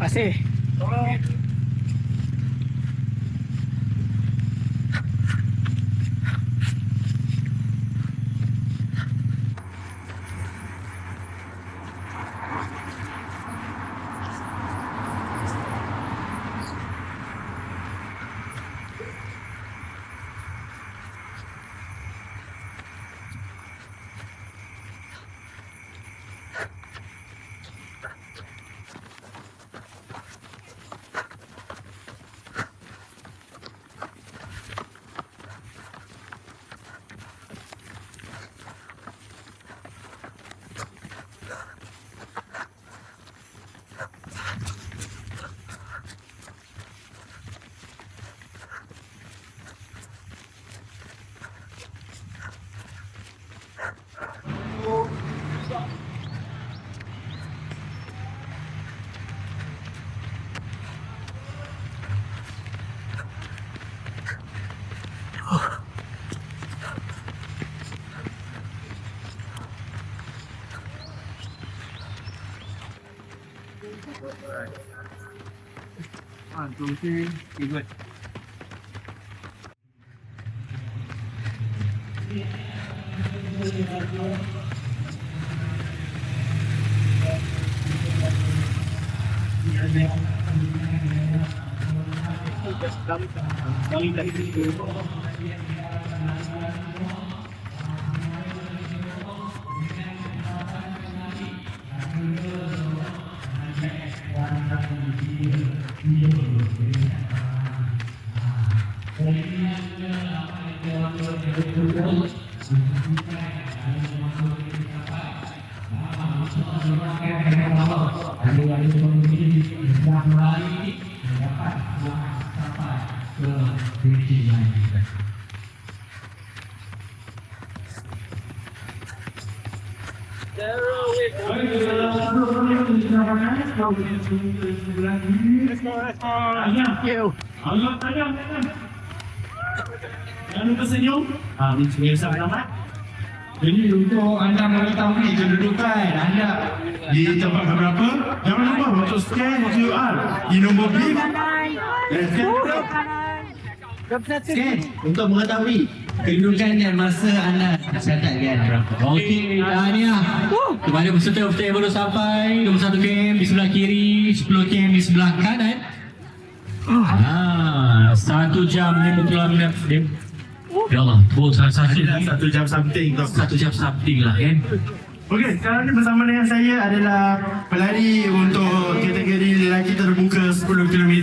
A: kasih.
E: Jangan lupa senyum. Senyum selamat. Jadi untuk anda mengetahui kedudukan anda di tempat berapa, jangan lupa untuk scan QR di nombor BIM. Scan untuk mengetahui kedudukan dan masa anda catatkan berapa.
B: Okey, ni lah. Kepada peserta-peserta yang baru sampai, 21 kem di sebelah kiri, 10 kem di sebelah kanan. 1 jam 56 minit. Ya Allah, satu
E: 1 jam something.
B: 1 jam something lah kan.
E: Okey, sekarang ni bersama dengan saya adalah pelari untuk kategori lelaki terbuka 10 km.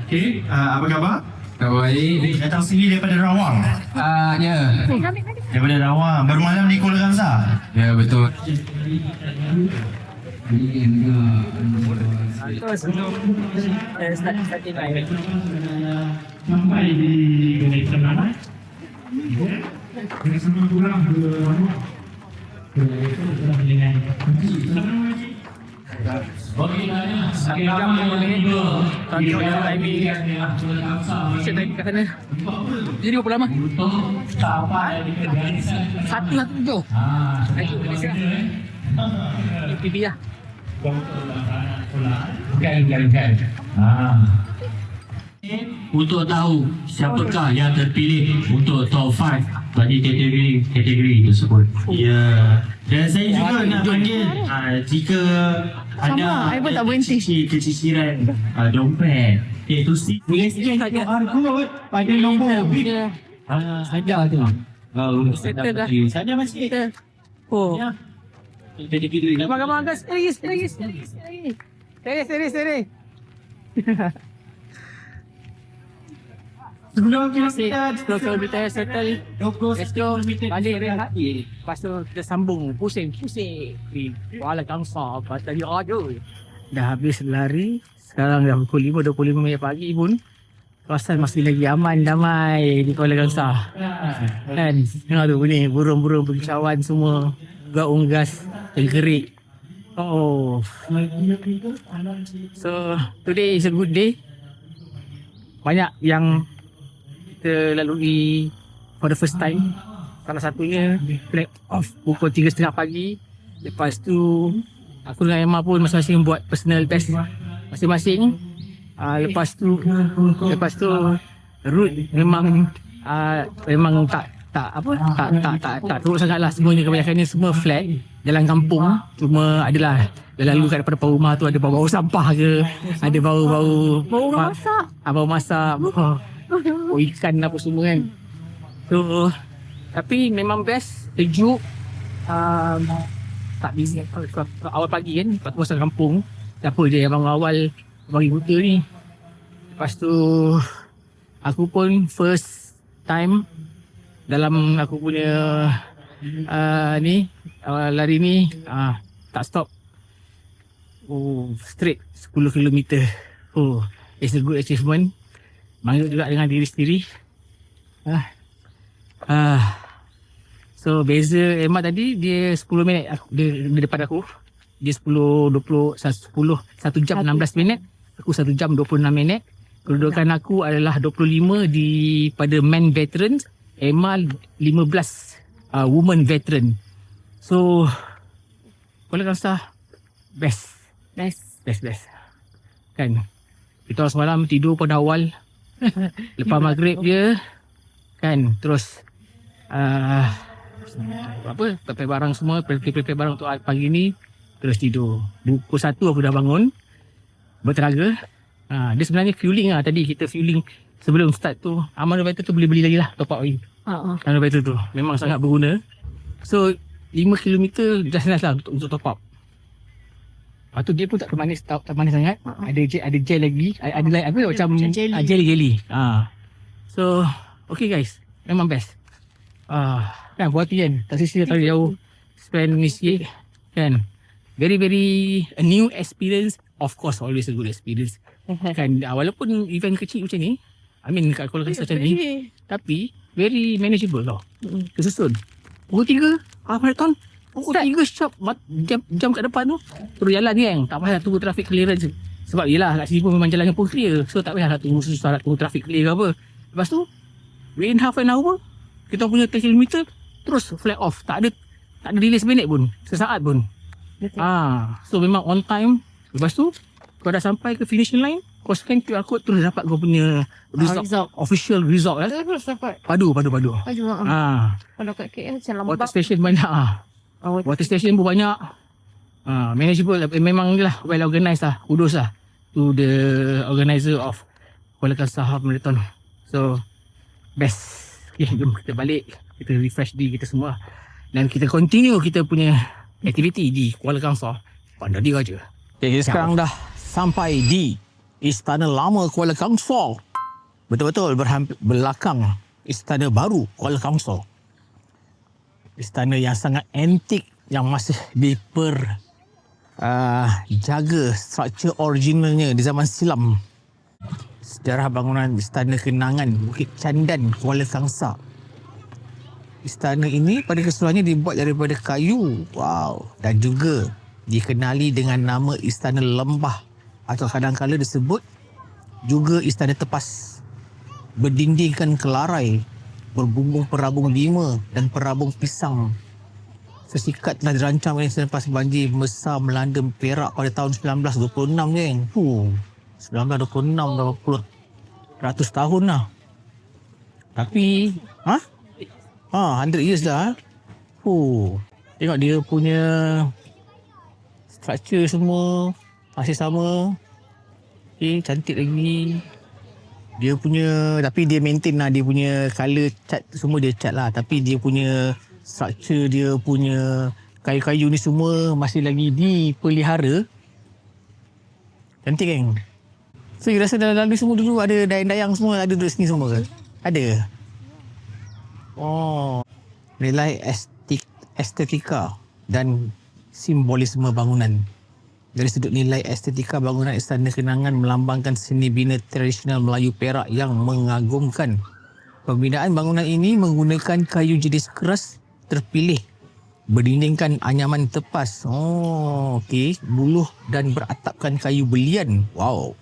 B: Okey.
E: Apa khabar?
B: Baik.
E: Datang sini daripada Rawang.
B: Ya.
E: Daripada Rawang. Baru malam di Kuala Kangsar.
B: Ya, betul.
E: Sampai di Gunung Tengah. Dengan semua kurang
B: Okey,
A: Saya tadi kat sana. Jadi berapa lama? Satu tu. TV lah.
B: Kan. Untuk tahu siapakah yang terpilih untuk top 5 bagi kategori tersebut.
E: Ya. Dan saya juga nak panggil jika anda
C: I pun tak berhenti.
E: keciciran dompet, si QR code pada nombor BIM. Ada tu.
C: Settle dah.
E: Saya masih.
C: Oh.
E: Ya.
C: Gambar guys. Seri.
E: Sebelum kita
C: Kalau kita settle, let's go. Balik rehat. Lepas tu kita sambung. Pusing. Kuala Kangsar. Pasal dia ada. Dah habis lari. Sekarang dah pukul 5:25 minit pagi pun. Kawasan masih lagi aman, damai di Kuala Kangsar. Kan? Tengok tu ni, burung-burung berkicauan semua. Unggas, tergerik. Oh. So, today is a good day. Banyak yang kita lalui for the first time. Salah satunya flag off pukul 3.30 pagi. Lepas tu aku dengan Emma pun masing-masing buat personal best.
A: masing-masing. Lepas tu route memang tak teruk sangatlah, semuanya kebanyakannya semua flat jalan kampung. Cuma adalah lalu kat depan rumah tu ada bau sampah ke, ada bau
C: masak.
A: bau masak, bau ikan apa semua kan. So tapi memang best, sejuk. Tak busy awal pagi kan, lepas tu pasal kampung. Siapa je yang bangun awal bagi buta ni. Lepas tu aku pun first time dalam aku punya lari ni, tak stop. Straight 10 km. It's a good achievement. Bangga juga dengan diri sendiri. So beza Emma tadi, dia 10 minit dia depan aku. Dia 1 jam 16 minit. Aku 1 jam 26 minit. Kedudukan aku adalah 25 pada men veteran. Emma 15 woman veteran. So Kuala Kangsar best. Kan. Kita orang semalam tidur pada awal. Lepas maghrib je. Kan. Terus prepare barang semua, prepare barang untuk pagi ni. Terus tidur. Pukul 1 aku dah bangun. Bertenaga. Dia sebenarnya fueling lah. Tadi kita fueling sebelum start tu. Aman Battle tu boleh beli lagi lah, top up lagi. Aman Battle tu memang sangat berguna. So 5 km just nice lah untuk top up. Lepas tu dia pun tak manis sangat. Ada gel lagi. Ada like apa macam jelly. So okay guys, memang best. Kan buat hati kan, tak sia-sia terlalu jauh spend ni sikit kan. Very a new experience. Of course always a good experience. Kan walaupun event kecil macam ni, I mean kat Kuala Kangsar macam ni, tapi very manageable tau. Tersusun pukul 3 half marathon, pukul 3 sharp jam kat depan tu terus jalan ni kan. Tak payah tunggu traffic clearance. Sebab yelah kat sini pun memang jalan pun clear. So tak payah tunggu susah nak tunggu traffic clear ke apa. Lepas tu within half an hour kita punya 10 km terus flat off. Tak ada delay seminit pun, sesaat pun. So memang on time. Lepas tu kau dah sampai ke finishing line, kau scan QR code terus dapat kau punya result. Official result lah.
C: Terus dapat.
A: Padu.
C: Kalau kat KL macam lambak.
A: Water station banyak water station pun banyak. Manageable. Memang ni lah, well organised lah. Kudos lah to the organizer of Kuala Kangsar Half Marathon. So best. Okay, jom kita balik, kita refresh diri kita semua dan kita continue kita punya aktiviti di Kuala Kangsar Bandar Diraja. Okay, sekarang dah sampai di Istana Lama Kuala Kangsar. Betul-betul belakang Istana Baru Kuala Kangsar. Istana yang sangat antik, yang masih jaga struktur originalnya di zaman silam. Sejarah bangunan Istana Kenangan Bukit Candan Kuala Kangsar. Istana ini pada keseluruhannya dibuat daripada kayu. Wow. Dan juga dikenali dengan nama Istana Lembah atau kadang-kadang disebut juga Istana Tepas. Berdindingkan kelarai, berbumbung perabung lima dan perabung pisang. Sesikat telah dirancang oleh selepas banjir besar melanda Perak pada tahun 1926 geng. 1926 dah berpuluh ratus tahun lah. Tapi 100 years dah. Tengok dia punya struktur semua masih sama. Okay, cantik lagi. Dia punya, tapi dia maintain lah dia punya colour cat semua, dia cat lah. Tapi dia punya struktur, dia punya kayu-kayu ni semua masih lagi dipelihara. Cantik kan? So you rasa dalam ni semua dulu ada dayang-dayang semua ada duduk sini semua ke? Ada. Nilai estetika dan simbolisme bangunan. Dari sudut nilai estetika, bangunan Istana Kenangan melambangkan seni bina tradisional Melayu Perak yang mengagumkan. Pembinaan bangunan ini menggunakan kayu jenis keras terpilih, berdindingkan anyaman tepas. Okey, buluh dan beratapkan kayu belian. Wow.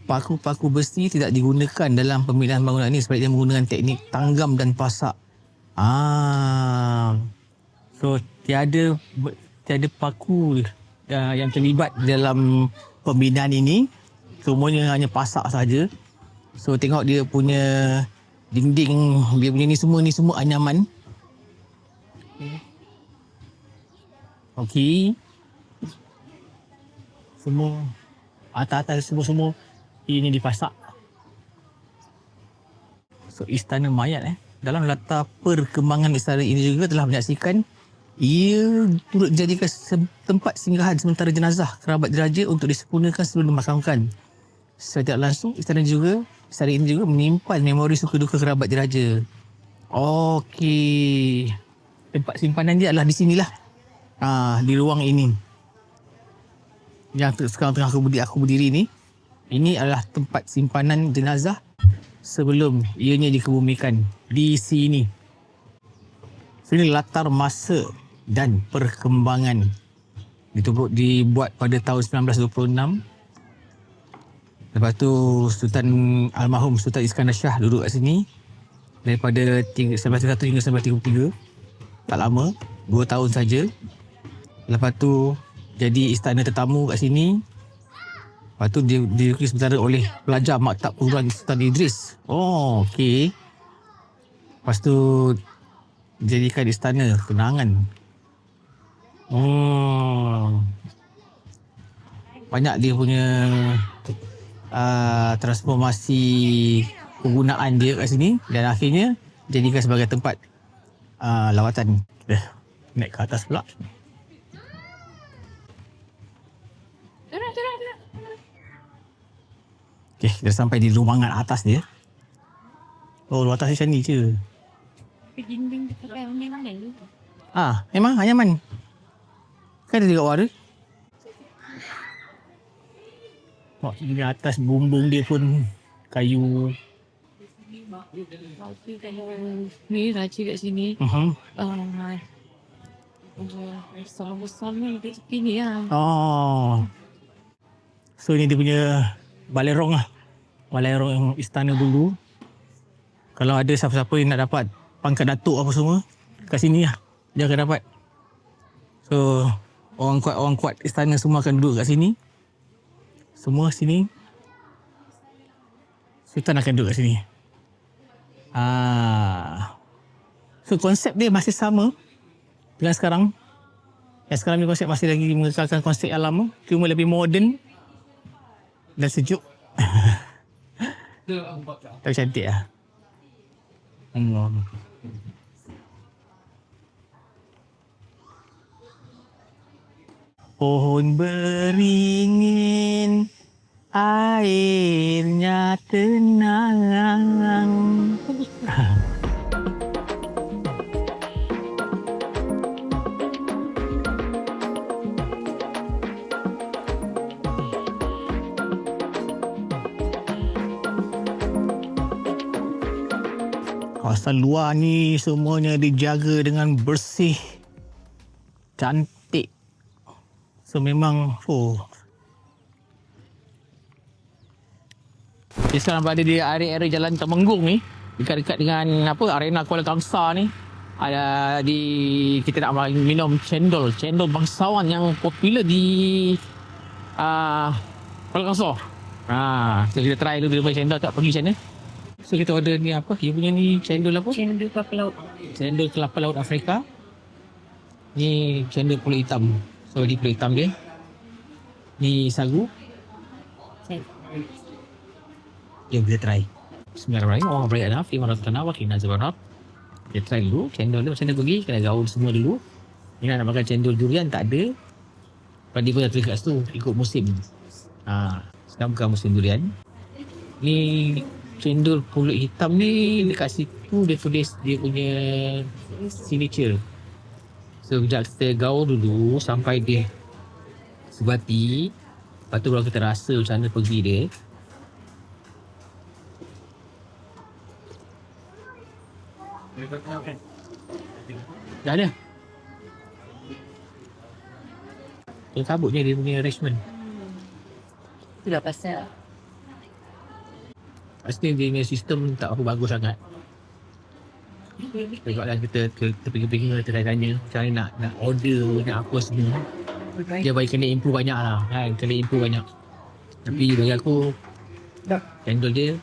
A: Paku-paku besi tidak digunakan dalam pembinaan bangunan ini, sebaliknya menggunakan teknik tanggam dan pasak. So tiada paku yang terlibat dalam pembinaan ini. semuanya hanya pasak saja. So tengok dia punya dinding, dia punya ni semua anyaman. Okey. Semua atas-atas semua ini dipasak. So istana mayat dalam latar perkembangan istana ini juga telah menyaksikan ia turut dijadikan tempat singgahan sementara jenazah kerabat diraja untuk disempurnakan sebelum dimakamkan. Secara tidak langsung istana ini juga menyimpan memori suka duka kerabat diraja. Okey. Tempat simpanan dia adalah di sinilah. Di ruang ini. Yang sekarang tengah aku berdiri ni. Ini adalah tempat simpanan jenazah sebelum ianya dikebumikan di sini. Ini latar masa dan perkembangan. Dibuat pada tahun 1926. Lepas tu almarhum Sultan Iskandar Shah duduk kat sini daripada 1931 hingga 1933. Tak lama, 2 tahun saja. Lepas tu jadi istana tetamu kat sini. Lepas tu diukir sementara oleh pelajar Maktab Perguruan Sultan Idris. Oh, okey. Lepas tu jadikan istana kenangan. Banyak dia punya transformasi penggunaan dia kat sini dan akhirnya jadikan sebagai tempat lawatan. Naik ke atas pula. Okay, dah sampai di ruangan atas dia. Oh, luar atas macam ni je.
C: Dinding dekat anyaman ni.
A: Memang anyaman. Kan ada dekat bawah tu. Di atas bumbung dia pun kayu.
C: Ni raja kat sini. Besar-besar ni dekat tepi ni lah.
A: So ni dia punya balerong lah. Balerong istana dulu. Kalau ada siapa-siapa yang nak dapat pangkat datuk apa semua, kat sini lah dia akan dapat. So orang kuat istana semua akan duduk kat sini. Semua sini. Sultan akan duduk kat sini. So konsep dia masih sama dengan sekarang. Yang sekarang ni konsep masih lagi mengekalkan konsep yang lama, cuma lebih moden dan sejuk. Tapi cantik lah. Pohon beringin, airnya tenang. Kawasan luar ni semuanya dijaga dengan bersih, cantik. So memang Dia sekarang berada di area Jalan Temenggung ni, dekat-dekat dengan arena Kuala Kangsar ni. Kita nak minum cendol bangsawan yang popular di Kuala Kangsar. So kita try dulu cendol tak pergi macam mana. So kita order ni apa? Dia punya ni cendol apa?
C: Cendol kelapa laut.
A: Cendol kelapa laut Afrika. Ni cendol pulut hitam. So di pulut hitam dia. Ni sagu. Jom kita try. Bismillahirrahmanirrahim. Orang beri anaf, lima ratus tanah, wakil nazar anaf. Kita try dulu. Cendol dia macam mana pergi. Kena gaul semua dulu. Ni nak makan cendol durian tak ada. Pada dia pun dah tulis kat situ. Ikut musim. Sekarang bukan musim durian. Ni cendol pulut hitam ni dekat situ dia tulis dia punya signature. So sekejap kita gaul dulu sampai dia sebati. Lepas tu baru kita rasa macam mana pergi dia. Dah ada. Dia kabut je dia punya arrangement.
C: Itulah pasal.
A: Pasti dia punya sistem tak apa bagus sangat. Tengoklah kita pergi-pergi kita tanya macam mana nak order, nak apa semua. Dia bagi kena improve banyak lah kan, kena improve banyak. Tapi bagi aku cendol dia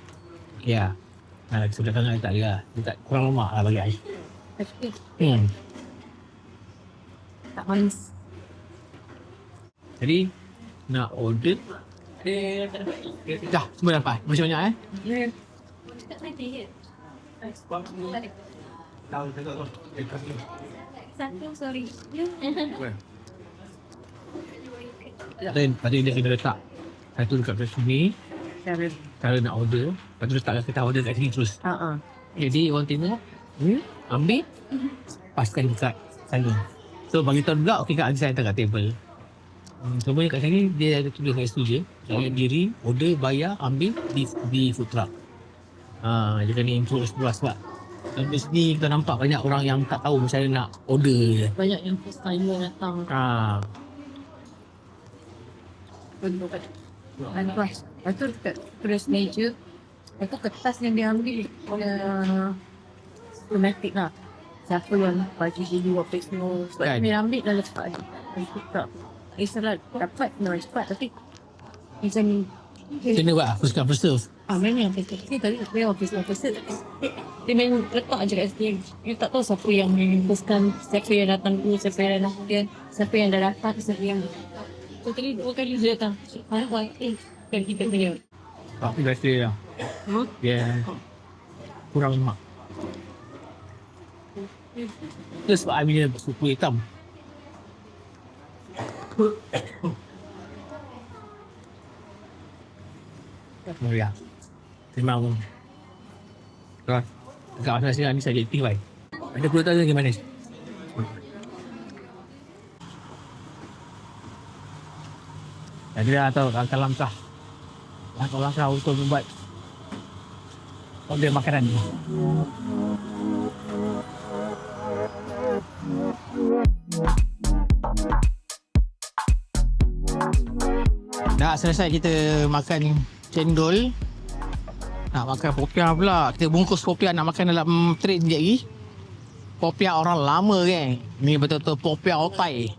A: ya. Sebelah kanan tak ada lah. Dia tak kurang lemak lah bagi I.
C: Tak manis.
A: Jadi nak order dah semua dapat. Macam banyak
C: Satu, sorry.
A: Dan pada dia kena letak satu dekat belah sini. Cara nak order. Lepas tu letak kita order kat sini terus. Jadi orang tengok, ambil, paskan dekat sana. So bagi tahu juga, okey kat saya hantar kat table. Semuanya kat sini dia ada tulis kat situ je. Jangan diri, order, bayar, ambil di food truck. Dia kena improve sebelah sebab di sini kita nampak banyak orang yang tak tahu macam mana nak order je.
C: Banyak yang first timer datang. Lepas tu dekat tulis meja. Lepas tu kertas yang dia ambil sistematik lah. Siapa yang bagi dia apa semua. Sebab
A: Kan?
C: dia ambil dan letak tak. Salah dapat memang cepat tapi macam ni.
A: Macam mana buat? First come first serve.
C: Memang yang first ni tadi memang first dia memang letak je kat sini. Dia tak tahu siapa yang menyebutkan, siapa yang datang dulu, siapa yang datang kemudian, siapa yang dah dapat, siapa yang so tadi 2 kali dia datang. Kan kita punya.
A: Tapi rasa lah. Dia kurang lemak. Itu sebab I punya supu hitam. Oh ya. Memang dekat kawasan sini ni saya aktif baik. Ada perlu tahu gimana? Jadi dah tahu langkah-langkah untuk membuat order makanan ni. Dah selesai kita makan cendol. Nak makan popiah pula. Kita bungkus popiah nak makan dalam tray sekejap lagi. Popiah orang lama kan. Ni betul-betul popiah otai.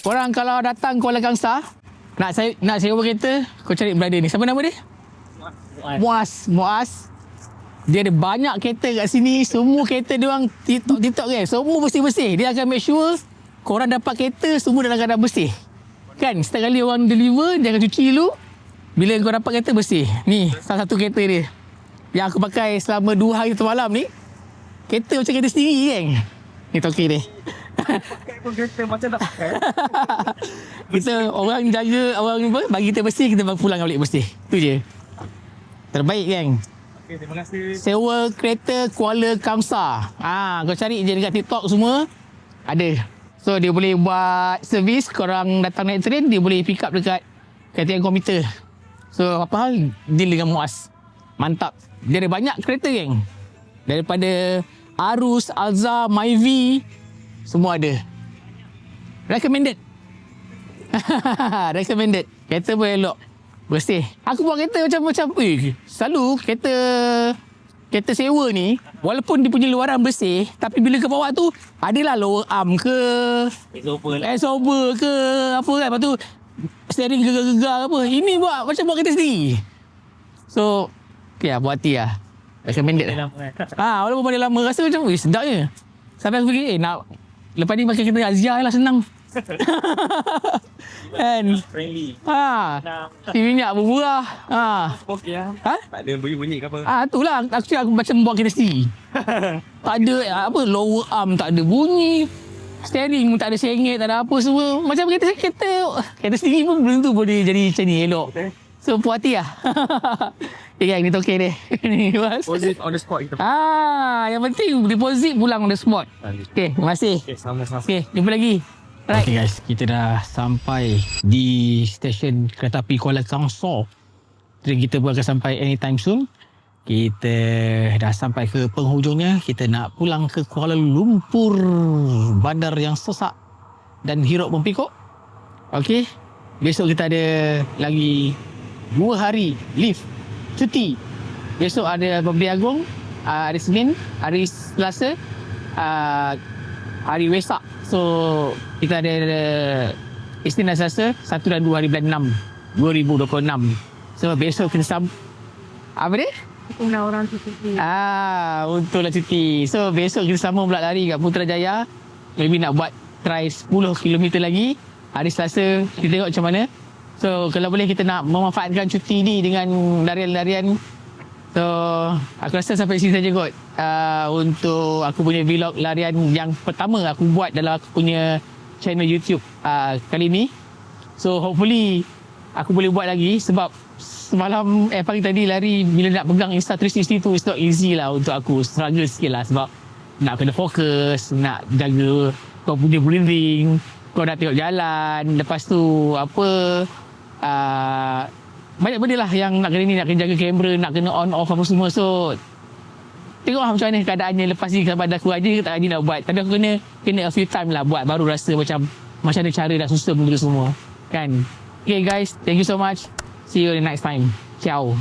A: Korang kalau datang Kuala Kangsar, nak sewa kereta, kau cari brother ni. Siapa nama dia? Muaz. Dia ada banyak kereta kat sini. Semua kereta dia orang TikTok kan. Semua bersih-bersih. Dia akan make sure korang dapat kereta semua dalam keadaan bersih. Kan? Setiap kali orang deliver, dia akan cuci dulu. Bila kau dapat kereta bersih. Ni salah satu kereta dia. Yang aku pakai selama 2 hari semalam ni. Kereta macam kereta sendiri kan. Ni toki dia.
D: Kereta macam tak pakai.
A: Kita orang jaga, orang apa, bagi kita bersih, kita pulang balik bersih. Tu je. Terbaik kan?
D: Okey, terima kasih.
A: Sewa kereta Kuala Kangsar. Kau cari je dekat TikTok semua. Ada. So dia boleh buat servis. Korang datang naik train, dia boleh pick up dekat KTM komputer. So apa hal, deal dengan Muaz. Mantap. Dia ada banyak kereta geng. Daripada Arus, Alza, Myvi, semua ada. Recommended. Recommended. Kereta pun elok. Bersih. Aku buat kereta macam selalu kereta sewa ni, walaupun dia punya luaran bersih, tapi bila ke bawah tu, adalah lower arm ke, exhauster ke, apa kan. Lepas tu, steering gegar-gegar apa. Ini buat macam buat kereta sendiri. So, okay lah, buat hati lah. Recommended lah. Walaupun pada lama, rasa macam, sedap je. Sampai aku fikir, lepas ni pakai kereta Azia lah, senang. Kan?
D: Friendly.
A: Si minyak bermurah.
D: Okey lah. Tak ada bunyi-bunyi ke apa?
A: Itulah aku macam buat kereta sendiri. Tak ada lower arm, tak ada bunyi. Steering pun tak ada sengit, tak ada apa semua. Macam kereta sendiri pun belum tu boleh jadi macam ni elok. So puas hati lah. Yang ni tokek dia. Ni Mas.
D: Deposit on the spot kita.
A: Yang penting deposit pulang on the spot. Okay, terima kasih.
D: Okey, sama-sama.
A: Okay, jumpa lagi. Right. Okay guys, kita dah sampai di stesen kereta api Kuala Kangsar. Train kita pun akan sampai anytime soon. Kita dah sampai ke penghujungnya. Kita nak pulang ke Kuala Lumpur. Bandar yang sesak dan hiruk mempikuk. Okay, besok kita ada lagi 2 hari leave cuti. Besok ada birthday Agong, hari Senin, hari Selasa, hari Wesak. So kita ada Isnin dan Selasa 1 dan 2 hari bulan 6 2026. So besok kita apa dia?
C: Una orang tu cuti.
A: Untunglah cuti. So besok kita sama pula lari kat Putrajaya. Maybe nak buat try 10 km lagi. Hari Selasa kita tengok macam mana. So kalau boleh kita nak memanfaatkan cuti ni dengan larian-larian. So aku rasa sampai sini saja kot. Untuk aku punya vlog larian yang pertama aku buat dalam aku punya channel YouTube kali ni. So hopefully aku boleh buat lagi sebab semalam pagi tadi lari bila nak pegang Insta360 tu it's not easy lah untuk aku. Struggle sikit lah sebab nak kena fokus, nak jaga kau punya breathing, kau nak tengok jalan, lepas tu banyak benda lah yang nak kena jaga kamera, nak kena on off apa semua. So tengoklah macam mana keadaannya lepas ni. Sebab aku aja tak jadi nak buat, tapi aku kena a few time lah buat, baru rasa macam mana cara nak susun benda semua kan. Okay guys, thank you so much. See you in the next time. Ciao.